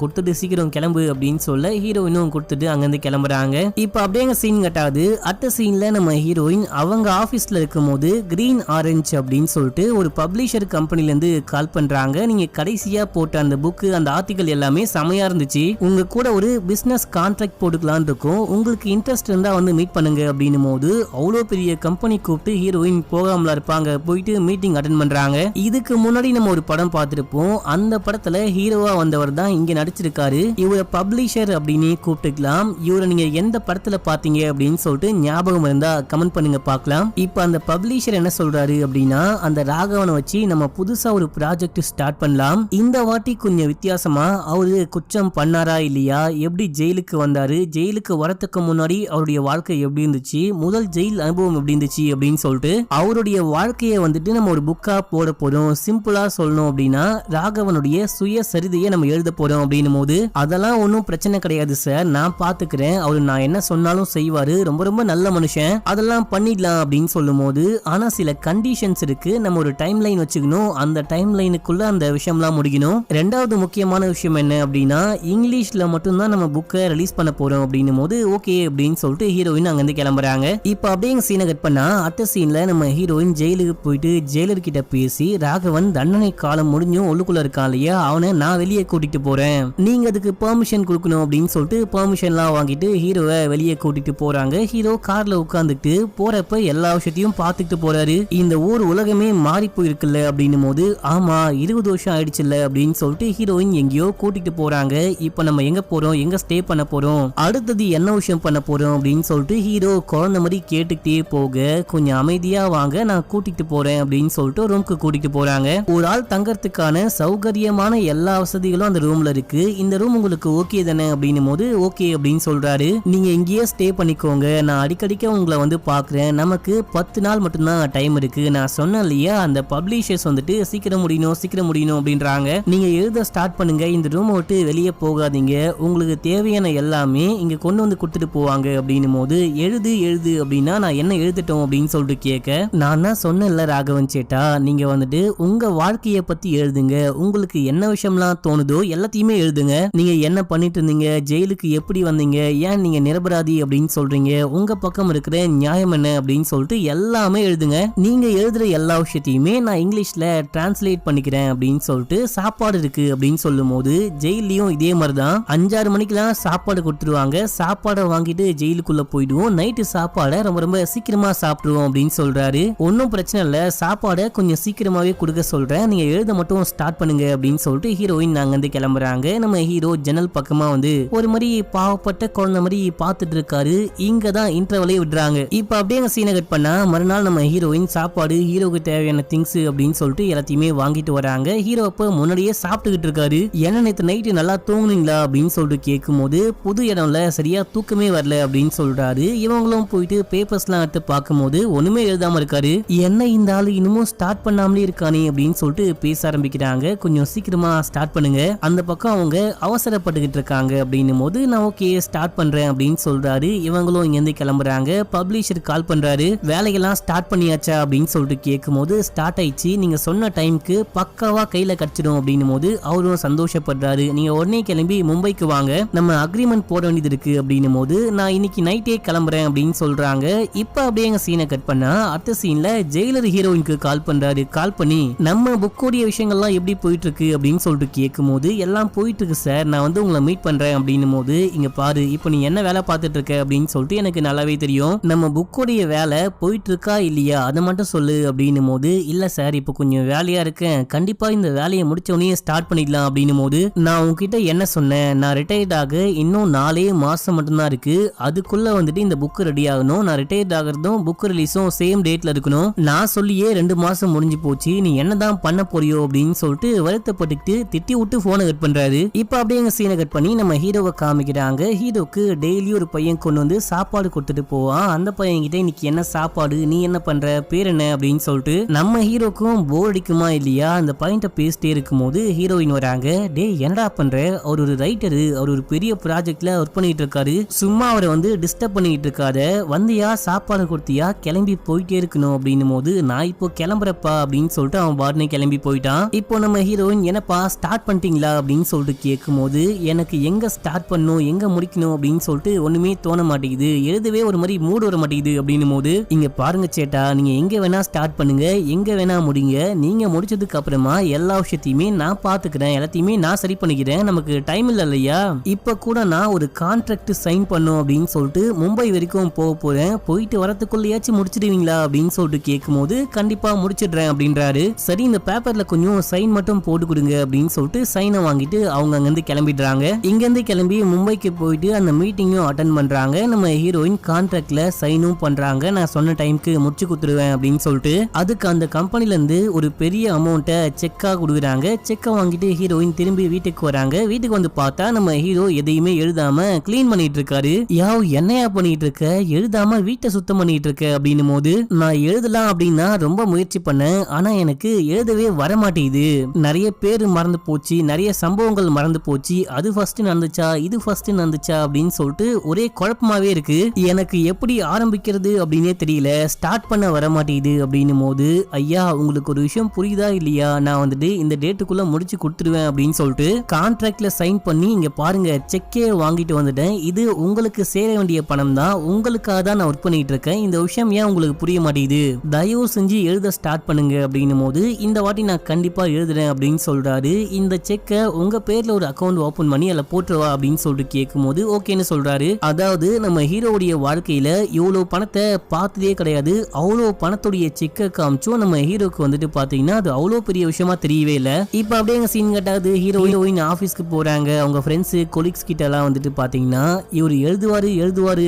Speaker 1: கொடுத்துட்டு சீக்கிரம் கிளம்பு அப்படின்னு சொல்ல ஹீரோயினும் கொடுத்துட்டு அங்கிருந்து கிளம்புறாங்க. இப்ப அப்படியே சீன் கட்டாது. அடுத்த சீன்ல நம்ம ஹீரோயின் அவங்க ஆபீஸ்ல இருக்கும் போது கிரீன் ஆரஞ்சு அப்படின்னு சொல்லிட்டு ஒரு பப்ளிஷர் கம்பெனில இருந்து கால் பண்றாங்க. நீங்க கடைசியா போட்ட அந்த புக் அந்த ஆர்டிகல் எல்லாமே செமையா இருந்துச்சு, உங்க கூட ஒரு பிசினஸ் கான்ட்ராக்ட் போட்டுக்கலான்னு இருக்கும், உங்களுக்கு இன்ட்ரெஸ்ட் இருந்தா வந்து மீட் பண்ணுங்க அப்படின்னும் போது அவ்வளோ பெரிய கம்பெனி கூப்பிட்டு ஹீரோயின் போகாமல இருப்பாங்க. போயிட்டு மீட்டிங் அட்டென்ட் பண்றாங்க. இதுக்கு முன்னாடி நம்ம ஒரு படம் பார்த்திருப்போம். அந்த படத்துல ஹீரோவா வந்தவர் தான் இங்க நடிச்சிருக்காரு. இவரை பப்ளிஷர் அப்படின்னு கூப்பிட்டுக்கலாம். இவரை நீங்க எந்த படத்துல பாத்தீங்க அப்படின்னு சொல்லிட்டு ஞாபகம் இருந்தா கமெண்ட் பண்ணுங்க பார்க்கலாம். இப்ப அந்த பப்ளிஷர் என்ன சொல்றாரு அப்படின்னா, அந்த ராகவனை வச்சு நம்ம புதுசா ஒரு ப்ராஜெக்ட் ஸ்டார்ட் பண்ணலாம். இந்த வாட்டி கொஞ்சம் வித்தியாசமா அவரு குற்றம் பண்ணாரா இல்லையா, எப்படி ஜெயிலுக்கு வந்தாரு, ஜெயிலுக்கு வரத்துக்கு முன்னாடி அவருடைய வாழ்க்கை எப்படி இருந்துச்சு, முதல் ஜெயில் அனுபவம் எப்படி இருந்துச்சு அப்படின்னு சொல்லிட்டு அவருடைய வாழ்க்கையை வந்துட்டு நம்ம ஒரு புக்கா போட போறோம். சிம்பிளா சொல்லணும் அப்படின்னா ராகவனுடைய சுயசரிதையை நம்ம எழுத போறோம் அப்படின்னும் போது அதெல்லாம் ஒன்னும் பிரச்சனை கிடையாது சார், நான் பாத்துக்கிறேன், அவரு நான் என்ன சொன்னாலும் செய்வாரு, ரொம்ப ரொம்ப நல்ல மனுஷன், அதெல்லாம் பண்ணிடலாம் அப்படின்னு சொல்லும் போது ஆனா சில கண்டிஷன்ஸ் இருக்கு, நம்ம ஒரு டைம் லைன் வச்சுக்கணும், அந்த டைம் லைனுக்குள்ள அந்த விஷயம்லாம் முடிக்கணும். ரெண்டாவது முக்கியமான விஷயம் என்ன அப்படின்னா இங்கிலீஷ்ல மட்டும்தான் நம்ம புக்கை ரிலீஸ் பண்ண போறோம் அப்படின்னும் போது ஓகே அப்படின்னு சொல்லிட்டு ஹீரோயின் அங்கிருந்து கிளம்புறாங்க. இப்ப அப்படியே சீனை கட் பண்ணா அடுத்த சீன்ல நம்ம ஹீரோயின் ஜெயிலுக்கு போயிட்டு ஜெயிலர் கிட்ட பேசி ராகவன் தண்டனை காலம் முடிஞ்சும் உள்ளுக்குள்ள இருக்கான் இல்லையா, அவனை நான் வெளியே கூட்டிட்டு போறேன், நீங்க அதுக்கு பெர்மிஷன் கொடுக்கணும் அப்படின்னு சொல்லிட்டு பெர்மிஷன்லாம் வாங்கிட்டு ஹீரோவை வெளியே கூட்டிட்டு போறாங்க. ஹீரோ கார்ல உட்கார்ந்துட்டு போறப்ப எல்லா விஷயத்தையும் பார்த்துட்டு போறாரு. இந்த ஊர் உலகமே மாறி போயிருக்குல்ல அப்படின்னும் போது ஆமா 20 வருஷம் ஆயிடுச்சுல்ல அப்படின்னு சொல்லிட்டு ஹீரோயின் எங்கேயோ கூட்டிட்டு போறாங்க. இப்ப நம்ம எங்க போறோம், எங்க ஸ்டே பண்ண போறோம், அடுத்தது என்ன விஷயம் பண்ண போறோம் அப்படின்னு சொல்லிட்டு ஹீரோ குழந்தை மாதிரி கேட்டுக்கிட்டே போக கொஞ்சம் அமைதியா வாங்க நான் கூட்டிட்டு போறேன் அப்படின்னு சொல்லிட்டு ரூம்க்கு கூட்டிட்டு போறாங்க. ஒரு ஆள் தங்கறதுக்கான சௌகரியமான எல்லா வசதிகளும் அந்த ரூம்ல இருக்கு. இந்த ரூம் உங்களுக்கு ஓகே தானே அப்படின்னும் போது ஓகே அப்படின்னு சொல்றாரு. நீங்க இங்கேயே ஸ்டே பண்ணிக்கோங்க, நான் அடிக்கடிக்க உங்களை வந்து பாக்குறேன், நமக்கு 10 நாள் மட்டும்தான் டைம் இருக்கு, நான் சொன்னேன் இல்லையா அந்த பப்ளிஷர்ஸ் வந்துட்டு சீக்கிரம் முடியணும் அப்படின்றாங்க. நீங்க எழுத ஸ்டார்ட் பண்ணுங்க, இந்த ரூம் விட்டு வெளியே போகாதீங்க, உங்களுக்கு தேவையான எல்லாமே இங்க கொண்டு வந்து கொடுத்துட்டு போவாங்க அப்படின்னும் போது எழுது அப்படின்னா நான் என்ன எழுதிட்டோம் அப்படின்னு சொல்லிட்டு கேட்க நான் தான் சொன்னேன்ல ராகவன் சேட்டா, நீங்க வந்துட்டு உங்க வாழ்க்கைய பத்தி எழுதுங்க, உங்களுக்கு என்ன விஷயம்லாம் தோணுதோ எல்லாத்தையுமே எழுதுங்க, நீங்க என்ன பண்ணிட்டு இருந்தீங்க, ஜெயிலுக்கு எப்படி வந்தீங்க, ஏன் நீங்க நிரபராதி அப்படின்னு சொல்றீங்க, உங்க பக்கம் இருக்கிற நியாயம் என்ன அப்படின்னு சொல்லிட்டு எல்லாமே எழுதுங்க, நீங்க எழுதுற எல்லா விஷயத்தையுமே நான் இங்கிலீஷ்ல டிரான்ஸ்லேட் பண்ணிக்கிறேன் அப்படின்னு சொல்லிட்டு சாப்பாடு இருக்கு அப்படின்னு சொல்லும் போது ஜெயிலையும் இதே மாதிரிதான் 5-6 மணிக்கெல்லாம் சாப்பாடு கொடுத்துருவாங்க. சாப்பாடை வாங்கிட்டு ஜெயிலுக்குள்ள போயிடுவோம், நைட்டு சாப்பாடை ரொம்ப ரொம்ப சீக்கிரமா சாப்பிடுவோம் அப்படின்னு சொல்றாரு. ஒன்னும் பிரச்சனை இல்ல, சாப்பாடை கொஞ்சம் சீக்கிரமாவே கொடுக்க சொல்றேன், நீங்க எழுத மட்டும் ஸ்டார்ட் பண்ணுங்க அப்படின்னு சொல்லிட்டு ஹீரோயின் நாங்க வந்து கிளம்புறாங்க. நம்ம ஹீரோ ஜன்னல் பக்கமா வந்து ஒரு மாதிரி பாவப்பட்ட குழந்தை மாதிரி பாத்துட்டு இருக்காரு. இங்கதான் இன்டர்வலே விடுறாங்க. இப்ப அப்படியே சீனை கட் பண்ணா மறுநாள் நம்ம ஹீரோயின் சாப்பாடு ஹீரோக்கு தேவையான திங்ஸ் அப்படின்னு சொல்லிட்டு எல்லாத்தையுமே வாங்கிட்டு வராங்க. ஹீரோ அப்ப முன்னாடியே சாப்பிட்டுக்கிட்டு இருக்காரு. ஏன்னா நேற்று நைட்டு நல்லா தூங்குனீங்களா அப்படின்னு சொல்லிட்டு கேட்கும் போது புது இடம்ல சரியா தூக்கமே வரல அப்படின்னு சொல்றாரு. இவங்களும் போயிட்டு பேப்பர்ஸ் எல்லாம் எடுத்து பார்க்கும் போது ஒண்ணுமே எழுதாம இருக்காரு. என்ன இந்த ஆளு இன்னமும் ஸ்டார்ட் பண்ணாமலே இருக்கானே அப்படின்னு சொல்லிட்டு பேச ஆரம்பிக்கிறாங்க. கொஞ்சம் சீக்கிரமா ஸ்டார்ட் பண்ணுங்க, அந்த பக்கம் அவங்க அவசரப்பட்டுக்கிட்டு இருக்காங்க அப்படின்னும் போது நான் ஓகே ஸ்டார்ட் பண்றேன் அப்படின்னு சொல்றாரு. இவங்களும் இங்க இருந்து கிளம்புறாங்க. பப்ளிஷர் கால் பண்றாரு, வேலையெல்லாம் ஸ்டார்ட் பண்ணியாச்சா அப்படின்னு சொல்லிட்டு கேட்கும் போது ஸ்டார்ட் ஆயிடுச்சு, நீங்க சொன்ன டைம்க்கு பக்காவா கையில கடிச்சிடும் அப்படின்னும் போது அவரும் சந்தோஷப்படுறாரு. நீங்க உடனே கிளம்பி மும்பைக்கு வாங்க, நம்ம அக்ரிமெண்ட் போட வேண்டியது இருக்கு அப்படின்னும் போது நான் இன்னைக்கு நைட்டே கிளம்புறேன் அப்படின்னு சொல்றாங்க. இப்ப அப்படியே எங்க சீனை கட் பண்ணா அடுத்த சீன்ல ஜெயிலர் ஹீரோயினுக்கு கால் பண்றாரு. கால் பண்ணி நம்ம புக்கோடைய விஷயங்கள்லாம் எப்படி போயிட்டு இருக்கு அப்படின்னு சொல்லிட்டு கேட்கும் போது எல்லாம் போயிட்டு இருக்கு சார், நான் வந்து உங்களை மீட் பண்றேன் பண்றேன் அப்படின்னும் போது இங்க பாரு இப்போ நீ என்ன வேலை பார்த்துட்டு இருக்க அப்படின்னு சொல்லிட்டு எனக்கு நல்லாவே தெரியும். நம்ம புக்கோடைய வேலை போயிட்டு இருக்கா இல்லையா அதை மட்டும் சொல்லு அப்படின்னும் போது இல்ல சார் இப்போ கொஞ்சம் வேலையா இருக்கேன், கண்டிப்பா இந்த வேலையை முடிச்ச உடனே ஸ்டார்ட் பண்ணிடலாம் அப்படின்னும் போது நான் உங்ககிட்ட என்ன சொன்னேன், நான் ரிட்டையர்ட் ஆக இன்னும் 4 மாசம் மட்டும்தான் இருக்கு, அதுக்குள்ள வந்துட்டு இந்த புக் ரெடி ஆகணும், நான் ரிட்டையர்ட் ஆகிறதும் புக் ரிலீஸும் சேம் டேட்ல இருக்கணும், நான் சொல்லியே 2 மாசம் முடிஞ்சு போச்சு, நீ என்னதான் பண்ண போறியோ அப்படின்னு சொல்லிட்டு வருத்தப்பட்டுக்கிட்டு திட்டி விட்டு போனை கட் பண்றாரு. இப்ப அப்படியே எங்க சீனை கட் பண்ணி நம்ம ஹீரோவை காமிக்கிறாங்க. ஹீரோக்கு டெய்லி ஒரு பையன் கொண்டு வந்து சாப்பாடு கொடுத்துட்டு போவான். அந்த பையன் கிட்ட இன்னைக்கு என்ன சாப்பாடு, நீ என்ன பண்ற, பேர் என்ன அப்படின்னு சொல்லிட்டு நம்ம ஹீரோக்கும் போர் அடிக்குமா இல்லையா அந்த பையன்ட்ட பேசிட்டே இருக்கும்போது ஹீரோயின் வராங்க. டே என்னடா பண்ற, அவர் ஒரு ரைட்டரு, அவர் ஒரு பெரிய ப்ராஜெக்ட்ல ஒர்க் பண்ணிட்டு இருக்காரு, சும்மா அவரை வந்து டிஸ்டர்ப் பண்ணிட்டு இருக்காத, வந்தியா சாப்பாடு கொடுத்தியா கிளம்பி போயிட்டே இருக்கணும் அப்படின்னும் போது நான் இப்போ கிளம்புறப்பா அப்படின்னு சொல்லிட்டு அவன் பாட்னே கிளம்பி போயிட்டான். இப்போ நம்ம ஹீரோயின் என்னப்பா ஸ்டார்ட் பண்ணிட்டீங்களா அப்படின்னு சொல்லிட்டு கேட்கும் போது எனக்கு எங்க ஸ்டார்ட் பண்ணணும் எங்க முடிக்கணும் அப்படின்னு சொல்லிட்டு ஒண்ணுமே தோண மாட்டேங்குது, எழுதவே ஒரு மாதிரி மூடு வர மாட்டேங்குது அப்படின்னும் போது இங்க பாருங்க சேட்டா, நீங்க எங்க வேணா ஸ்டார்ட் பண்ணுங்க, எங்க வேணா முடிங்க, நீங்க முடிச்சதுக்கு அப்புறமா எல்லா விஷயத்தையுமே நான் பாத்துக்கிறேன், எல்லாத்தையுமே நான் சரி பண்ணிக்கிறேன், நமக்கு டைம் இல்ல இல்லையா, இப்ப கூட நான் ஒரு கான்ட்ராக்ட் சைன் பண்ணும் அப்படின்னு சொல்லிட்டு மும்பை வரைக்கும் போக போறேன், போயிட்டு வரத்துக்குள்ளேயாச்சும் முடிச்சிடுவீங்களா அப்படின்னு சொல்லிட்டு கேட்கும் போது கண்டிப்பா முடிச்சிடுறேன் அப்படின்றாரு. சரி இந்த பேப்பர்ல கொஞ்சம் சைன் மட்டும் போட்டு கொடுங்க அப்படின்னு சொல்லிட்டு சைனை வாங்கிட்டு அவங்க அங்கிருந்து கிளம்பிடுறாங்க. இங்க இருந்து கிளம்பி மும்பைக்கு போயிட்டு அந்த மீட்டிங்கும் அட்டென்ட் பண்றாங்க. நம்ம ஹீரோயின் கான்ட்ராக்ட்ல சைனும் பண்றாங்க, நான் சொன்ன டைம்க்கு முடிச்சு கொடுத்துருவேன் அப்படின்னு சொல்லிட்டு அதுக்கு அந்த கம்பெனில இருந்து ஒரு பெரிய அமௌண்ட்டை செக்கா கொடுக்குறாங்க. செக்கை வாங்கிட்டு ஹீரோயின் திரும்பி வீட்டுக்கு வராங்க. வீட்டுக்கு வந்து பார்த்தா நம்ம ஹீரோ எதையுமே எழுதாம கிளீன் பண்ணிட்டு இருக்காரு. யாவ் என்னையா பண்ணிட்டு இருக்க, எழுதாம வீட்டை சுத்தம் பண்ணிட்டு இருக்க அப்படின்னும் போது நான் எழுதலாம் அப்படின்னா ரொம்ப முயற்சி பண்ணேன், ஆனா எனக்கு எழுதவே வர மாட்டேங்குது, நிறைய பேர் மறந்து போச்சு, நிறைய சம்பவங்கள் மறந்து போச்சு, அது ஃபர்ஸ்ட் நடந்துச்சா இது ஃபர்ஸ்ட் நடந்துச்சா அப்படின்னு சொல்லிட்டு ஒரே குழப்பமாவே இருக்கு, எனக்கு எப்படி ஆரம்பிக்கிறது அப்படின்னே தெரியல, ஸ்டார்ட் பண்ண வர மாட்டேங்குது அப்படின்னும் போது ஐயா உங்களுக்கு ஒரு விஷயம் புரியுதா இல்லையா, நான் வந்துட்டு இந்த டேட்டுக்குள்ள முடிச்சு கொடுத்துருவேன் அப்படின்னு சொல்லிட்டு கான்ட்ராக்ட்ல சைன் பண்ணி இங்க பாருங்க செக்கே வாங்கிட்டு வந்துட்டேன், இது உங்களுக்கு சேர வேண்டிய பணம் தான், உங்களுக்காக தான் நான் ஒர்க் பண்ணிட்டு இருக்கேன், இந்த விஷயம் ஏன் உங்களுக்கு புரிய மாட்டேங்குது, தயவு செஞ்சு எழுத ஸ்டார்ட் பண்ணுங்க அப்படின்னும் போது இந்த வாட்டி நான் கண்டிப்பா எழுதுறேன் அப்படின்னு சொல்றாரு. இந்த செக்கை உங்க பேர்ல ஒரு அக்கௌண்ட் ஓபன் பண்ணி அதில் போட்டுருவா அப்படின்னு சொல்லிட்டு கேட்கும் போது ஓகேன்னு சொல்றாரு. அதாவது நம்ம ஹீரோவுடைய வாழ்க்கையில இவ்வளவு பணத்தை பார்த்ததே கிடையாது, அவ்வளோ பணத்துடைய செக்கை காமிச்சோம் நம்ம ஹீரோக்கு வந்துட்டு பாத்தீங்கன்னா அது அவ்வளோ பெரிய விஷயமா தெரியவே இல்லை. இப்ப அப்படியே எங்க சீன் கட்டாது ஹீரோயின் ஆபீஸ்க்கு போறாங்க. அவங்க ஃப்ரெண்ட்ஸ் கொலீக்ஸ் கிட்ட எல்லாம் வந்துட்டு பாத்தீங்கன்னா இவர் எழுதுவாரு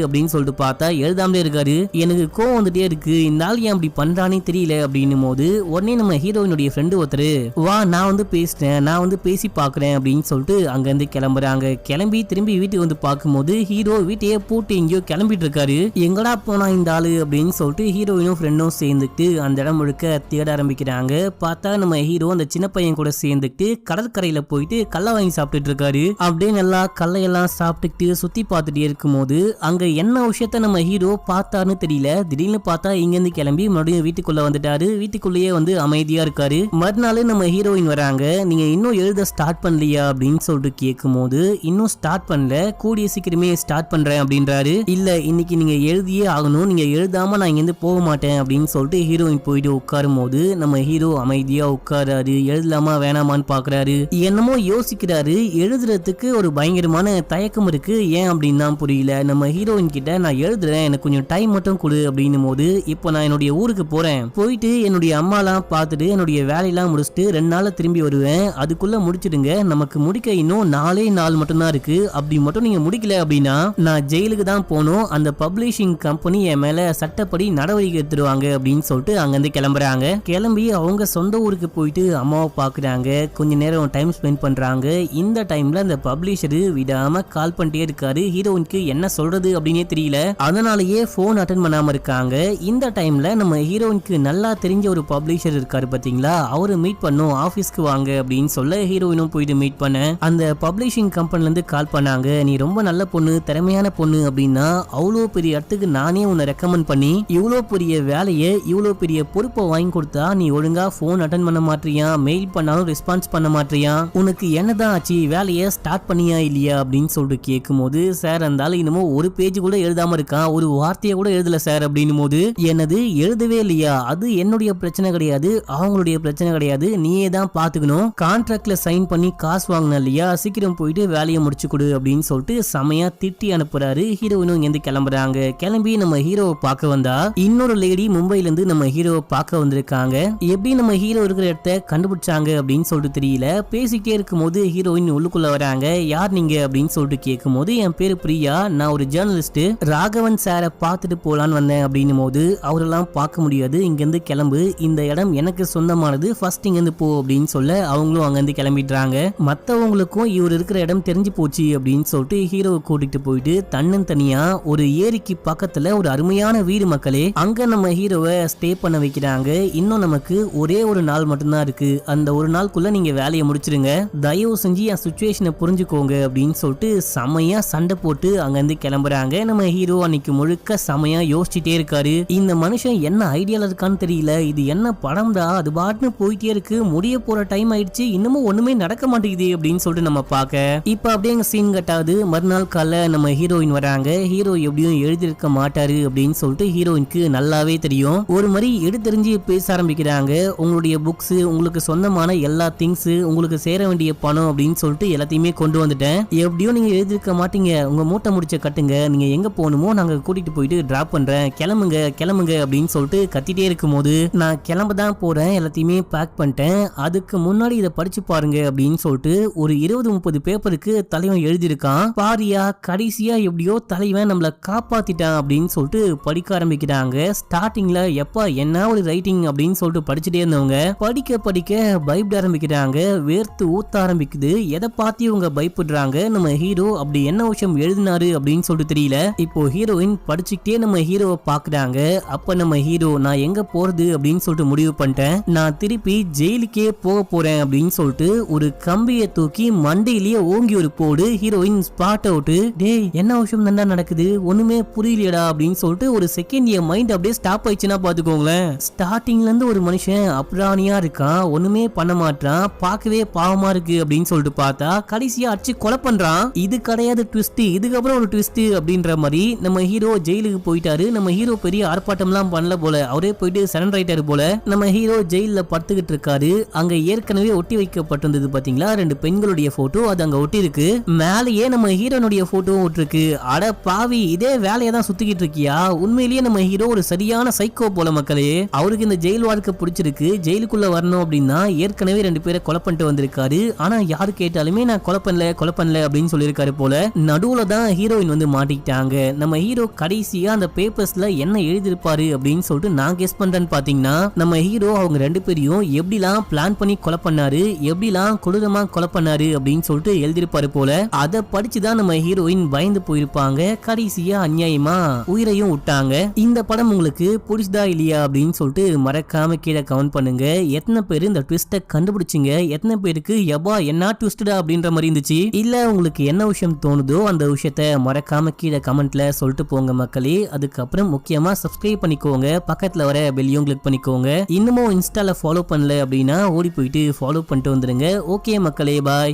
Speaker 1: அப்படின்னு சொல்லிட்டு பார்த்தா எழுதாமலே இருக்காரு, எனக்கு கோவம் வந்துட்டே இருக்கு, இந்த ஆள் ஏன் அப்படி பண்றானே தெரியல அப்படின்னும் போது உடனே நம்ம ஹீரோயினுடைய ஃப்ரெண்டு ஒருத்தரு வா நான் வந்து பேசிட்டேன், நான் வந்து பேசி பாக்குறேன் அப்படின்னு சொல்லிட்டு அங்க இருந்து கிளம்புறாங்க. கிளம்பி திரும்பி வீட்டுக்கு வந்து பார்க்கும்போது ஹீரோ வீட்டையே பூட்டி எங்கேயோ கிளம்பிட்டு இருக்காரு. எங்கடா போனா இந்த ஆளு அப்படின்னு சொல்லிட்டு ஹீரோயினும் ஃப்ரெண்டும் சேர்ந்துட்டு அந்த இடம் முழுக்க தேட ஆரம்பிக்கிறாங்க. பார்த்தா நம்ம ஹீரோ அந்த சின்ன பையன் கூட சேர்ந்துட்டு கடற்கரையில போயிட்டு கல்லை வாங்கி சாப்பிட்டுட்டு இருக்காரு. அப்படியே நல்லா கல்லையெல்லாம் சாப்பிட்டுட்டு சுத்தி பார்த்துட்டே இருக்கும் போது அங்க என்ன விஷயத்த நம்ம ஹீரோ பார்த்தாருன்னு தெரியல, திடீர்னு பார்த்தா இங்க இருந்து கிளம்பி மறுபடியும் வீட்டுக்குள்ள வந்துட்டாரு. வீட்டுக்குள்ளேயே வந்து அமைதியா இருக்காரு. மறுநாள் நம்ம ஹீரோயின் வராங்க. நீங்க இன்னும் எழுத ஸ்டார்ட் பண்ணலையா அப்படின்னு சொல்லிட்டு கேட்கும் போது இன்னும் ஸ்டார்ட் பண்ணல, கூடிய சீக்கிரமே ஸ்டார்ட் பண்றேன் அப்படின்றாரு. இல்ல இன்னைக்கு நீங்க எழுதியே ஆகணும், நீங்க எழுதாம நான் இங்க இருந்து போக மாட்டேன் அப்படின்னு சொல்லிட்டு ஹீரோயின் போயிட்டு உட்காரும் போது நம்ம ஹீரோ அமைதியா உட்காராரு. எழுதலாமா வேணாமான்னு பாக்குறாரு, என்னமோ யோசிக்கிறாரு. எழுதுறதுக்கு ஒரு பயங்கரமான தயக்கம் இருக்கு, ஏன் அப்படின்னு தான் புரியல. நம்ம ஹீரோயின் கிட்ட நான் எழுதுறேன், எனக்கு கொஞ்சம் டைம் மட்டும் கொடு அப்படின்னும் போது இப்போ நான் என்னுடைய ஊருக்கு போறேன், போயிட்டு என்னுடைய அம்மாலாம் பார்த்துட்டு என்னுடைய வேலையெல்லாம் முடிச்சுட்டு 2 நாள்ல திரும்பி வருவேன், அதுக்குள்ள முடிச்சிடுங்க, நமக்கு முடிக்க இன்னும் 4 நாள் மட்டும் தான் இருக்கு, அப்படி மட்டும் நீங்க முடிக்கல அப்படின்னா நான் ஜெயிலுக்கு தான் போகணும், அந்த பப்ளிஷிங் கம்பெனி என் மேல சட்டப்படி நடவடிக்கை எடுத்துருவாங்க அப்படின்னு சொல்லிட்டு அங்கிருந்து கிளம்புறாங்க. கிளம்பி அவங்க சொந்த ஊருக்கு போயிட்டு அம்மாவை பாக்குறாங்க, கொஞ்ச நேரம் டைம் ஸ்பெண்ட் பண்றாங்க. இந்த டைம்ல அந்த பப்ளிஷரு விடாம கால் பண்ணிட்டே இருக்காரு. ஹீரோயினுக்கு என்ன சொல்றது அப்படின்னே தெரியல, அதனாலேயே போன் அட்டென்ட் பண்ணாம இருக்காங்க. இந்த டைம்ல நம்ம ஹீரோயினுக்கு நல்லா தெரிஞ்ச ஒரு பப்ளிஷர் இருக்காரு பாத்தீங்களா, அவரு மீட் பண்ணும் ஆபீஸ்க்கு வாங்க அப்படின்னு சொல்ல ஹீரோயினும் போயிட்டு மீட் பண்ண அந்த பப்ளிஷிங் கம்பெனில இருந்து கால் பண்ணாங்க. நீ ரொம்ப நல்ல பொண்ணு, திறமையான பொண்ணு அப்படின்னா அவ்வளோ பெரிய இடத்துக்கு நானே உன்னை ரெக்கமெண்ட் பண்ணி இவ்வளோ பெரிய வேலையை இவ்வளோ பெரிய பொறுப்பை வாங்கி கொடுத்தா நீ ஒழுங்கா போன் அட்டன் பண்ண மாட்டியா, மெயில் பண்ணாலும் ரெஸ்பான்ஸ் பண்ண மாட்டியா, உனக்கு என்னதான் ஆச்சு, வேலையை ஸ்டார்ட் பண்ணியா இல்லையா அப்படின்னு சொல்லிட்டு கேட்கும் போது சார் இருந்தாலும் இன்னமும் ஒரு பேஜ் கூட எழுதாம இருக்கான், ஒரு வார்த்தையை கூட எழுதல சார் அப்படின்னும் போது என்னது எழுதவே இல்லையா, அது என்னுடைய பிரச்சனை கிடையாது, அவங்களுடைய பிரச்சனை கிடையாது, நீயே தான் பாத்துக்கணும், கான்ட்ராக்ட்ல சைன் பண்ணி காசு வாங்கின இல்லையா, சீக்கிரம் போயிட்டு வேலையை முடிச்சு கொடு அப்படின்னு சொல்லிட்டு செமையா திட்டி அனுப்புறாரு. ஹீரோயினும் இங்க இருந்து கிளம்புறாங்க. கிளம்பி நம்ம ஹீரோவை பார்க்க வந்தா இன்னொரு லேடி மும்பைல இருந்து நம்ம ஹீரோவை பார்க்க வந்திருக்காங்க. எப்படி நம்ம ஹீரோ இருக்கிற இடத்த கண்டுபிடிச்சாங்க அப்படின்னு சொல்லிட்டு தெரியல. பேசிக்கிட்டே இருக்கும்போது ஹீரோயின் உள்ளுக்குள்ள வராங்க. யார் நீங்க அப்படின்னு சொல்லிட்டு கேட்கும் போது என் பேரு பிரியா, நான் ஒரு ஜேர்னலிஸ்ட், ராகவன் சாரை பார்த்துட்டு போலான்னு வந்தேன் அப்படின்னும் போது அவரெல்லாம் பார்க்க முடியாது, இங்க இருந்து கிளம்பு, இந்த இடம் எனக்கு சொந்தமானது, ஃபர்ஸ்ட் இங்க இருந்து போ அப்படின்னு சொல்ல அவங்களும் அங்க இருந்து கிளம்பிடுறாங்க. மத்தவங்களுக்கும் இவர் இருக்கிற இடம் தெரிஞ்சு போச்சு அப்படின்னு சொல்லிட்டு ஹீரோவை கூட்டிட்டு போயிட்டு தன்னந்தனியா ஒரு ஏரிக்கு பக்கத்துல ஒரு அருமையான வீடு மக்களே, அங்க நம்ம ஹீரோவை ஸ்டே பண்ண வைக்கிறாங்க. இன்னும் நமக்கு ஒரே ஒரு நாள் மட்டும்தான் இருக்கு, அந்த ஒரு நாளுக்குள்ள நீங்க வேலையை முடிச்சிருங்க, தயவு செஞ்சு என் சுச்சுவேஷனை புரிஞ்சுக்கோங்க அப்படின்னு சொல்லிட்டு செமையா சண்டை போட்டு அங்க இருந்து கிளம்புறாங்க. நம்ம ஹீரோ அன்னைக்கு முழுக்க செமையா யோசிச்சுட்டே இருக்காரு. இந்த மனுஷன் என்ன ஐடியால இருக்கான்னு தெரியல, இது என்ன படம் தான், அது பாட்டுன்னு போயிட்டே இருக்கு, முடிய போற டைம் ஆயிடுச்சு, இன்னமும் ஒண்ணுமே நடக்க மாட்டேங்குது அப்படின்னு சொல்லிட்டு நம்ம பார்க்க இப்ப அப்படியே சீன் கட்டாது. மறுநாள் காலைல நம்ம ஹீரோயின் வராங்க. ஹீரோ எப்படியும் எழுதிருக்க மாட்டாரு அப்படின்னு சொல்லிட்டு ஹீரோயினுக்கு நல்லாவே தெரியும். ஒரு மாதிரி எடுத்தெறிஞ்சு பேச ஆரம்பிக்கிறாங்க. உங்களுடைய புக்ஸ், உங்களுக்கு சொந்தமான எல்லா திங்ஸ், உங்களுக்கு சேர வேண்டிய பணம் அப்படின்னு சொல்லிட்டு எல்லாத்தையுமே கொண்டு வந்துட்டேன், எப்படியும் நீங்க எழுதிருக்க மாட்டீங்க, உங்க மூட்டை முடிச்ச கட்டுங்க, நீங்க எங்க போகணுமோ நாங்க கூட்டிட்டு போயிட்டு டிராப் பண்றேன், கிளம்புங்க கிளம்புங்க அப்படின்னு சொல்லிட்டு கத்திட்டே இருக்கும்போது நான் கிளம்ப தான் போறேன், எல்லாத்தையுமே பேக் பண்ணிட்டேன், அதுக்கு முன்னாடி இதை படிச்சு பாருங்க அப்படின்னு சொல்லிட்டு ஒரு 20-30 பேப்பருக்கு தலைவன் எழுதியிருக்கான். பாரியா, கடைசியா எப்படியோ தலைவன் நம்மள காப்பாத்திட்டான் அப்படின்னு சொல்லிட்டு படிக்க ஆரம்பிக்கிறாங்க. ஸ்டார்டிங்ல எப்பா என்ன ஒரு ரைட்டிங் அப்படின்னு சொல்லிட்டு படிச்சுட்டே இருந்தவங்க படிக்க படிக்க பயப்பட ஆரம்பிக்கிறாங்க. வேர்த்து ஊத்த ஆரம்பிக்குது. எதை பார்த்து இவங்க பயப்படுறாங்க. நம்ம ஹீரோ அப்படி என்ன விஷயம் எழுதினாரு அப்படின்னு சொல்லிட்டு தெரியல. இப்போ ஹீரோயின் படிச்சுக்கிட்டே நம்ம ஹீரோவை பாக்குறாங்க. அப்ப நம்ம ஹீரோ நான் எங்க போறது அப்படின்னு சொல்லிட்டு முடிவு பண்ணிட்டேன், நான் திருப்பி ஜெயிலுக்கே போக போறேன் அப்படின்னு சொல்லிட்டு ஒரு கம்பியை தூக்கி மண்டையிலேயே ஓங்கி ஒரு போடு. Heroine spot out. டேய் என்ன விஷயம் தான்டா நடக்குது, ஒண்ணுமே புரியலடா அப்படின்னு சொல்லிட்டு ஒரு செகண்ட் என் மைண்ட் அப்படியே ஸ்டாப் ஆயிடுச்சுன்னா பாத்துக்கோங்களேன். ஸ்டார்டிங்ல இருந்து ஒரு மனுஷன் அப்ராணியா இருக்கான், ஒண்ணுமே பண்ண மாட்டான், பார்க்கவே பாவமா இருக்கு அப்படின்னு சொல்லிட்டு பார்த்தா கடைசியா அடிச்சு கொலை பண்றான். இது கிடையாது ட்விஸ்ட், இதுக்கப்புறம் ஒரு ட்விஸ்ட் அப்படின்ற மாதிரி நம்ம ஹீரோ ஜெயிலுக்கு போயிட்டாரு. நம்ம ஹீரோ பெரிய ஆர்ப்பாட்டம்லாம் பண்ணல போல, அவரே போயிட்டு சரண்டர் ஆயிட்டாரு போல. நம்ம ஹீரோ ஜெயில படுத்துக்கிட்டு இருக்காரு. அங்க ஏற்கனவே ஒட்டி வைக்கப்பட்டிருந்தது பாத்தீங்களா 2 பெண்களுடைய போட்டோ, அது அங்க ஒட்டி இருக்கு. மேலேயே நம்ம ஹீரோனுடைய போட்டோ ஒட்டிருக்கு. அட பாவி, இதே வேலையை தான் சுத்திக்கிட்டு இருக்கியா? உண்மையிலேயே நம்ம ஹீரோ ஒரு சரியான சைக்கோ போல மக்களே. அவருக்கு இந்த ஜெயில் வாழ்க்கை பிடிச்சிருக்கு, ஜெயிலுக்குள்ள வரணும் அப்படின்னா ஏற்கனவே 2 பேரை கொலை பண்ணிட்டு வந்திருக்காரு. ஆனா யாரு கேட்டாலுமே நான் கொலை பண்ணல அப்படின்னு சொல்லியிருக்காரு போல. நடுவுல தான் ஹீரோயின் வந்து மாட்டிக்கிட்டாங்க. நம்ம ஹீரோ கடைசியா அந்த பேப்பர்ஸ்ல என்ன எழுதிருப்பாரு அப்படின்னு சொல்லிட்டு நான் கெஸ் பண்றேன்னு பாத்தீங்கன்னா நம்ம ஹீரோ அவங்க 2 பேரையும் எப்படிலாம் பிளான் பண்ணி கொலை பண்ணாரு, எப்படிலாம் கொடூரமா கொலை பண்ணாரு அப்படின்னு சொல்லிட்டு எழுதிருப்பாரு போல. அதை படிச்சுதான் நம்ம ஹீரோயின் பயந்து போயிருப்பாங்க. கடைசியா அநியாயமா உயிரையும் விட்டாங்க. இந்த படம் உங்களுக்கு பிடிச்சதா இல்லையா அப்படின்னு சொல்லிட்டு மறக்காம கீழே கமெண்ட் பண்ணுங்க. எத்தனை பேர் இந்த ட்விஸ்ட கண்டுபிடிச்சிங்க, எத்தனை பேருக்கு எபா என்ன ட்விஸ்டா அப்படின்ற மாதிரி இருந்துச்சு, இல்ல உங்களுக்கு என்ன விஷயம் தோணுதோ அந்த விஷயத்த மறக்காம கீழே கமெண்ட்ல சொல்லிட்டு போங்க மக்களே. அதுக்கப்புறம் முக்கியமா சப்ஸ்கிரைப் பண்ணிக்கோங்க, பக்கத்துல வர பெல்லையும் கிளிக் பண்ணிக்கோங்க. இன்னமும் இன்ஸ்டால ஃபாலோ பண்ணல அப்படின்னா ஓடி போயிட்டு ஃபாலோ பண்ணிட்டு வந்துருங்க. ஓகே மக்களே, பாய்.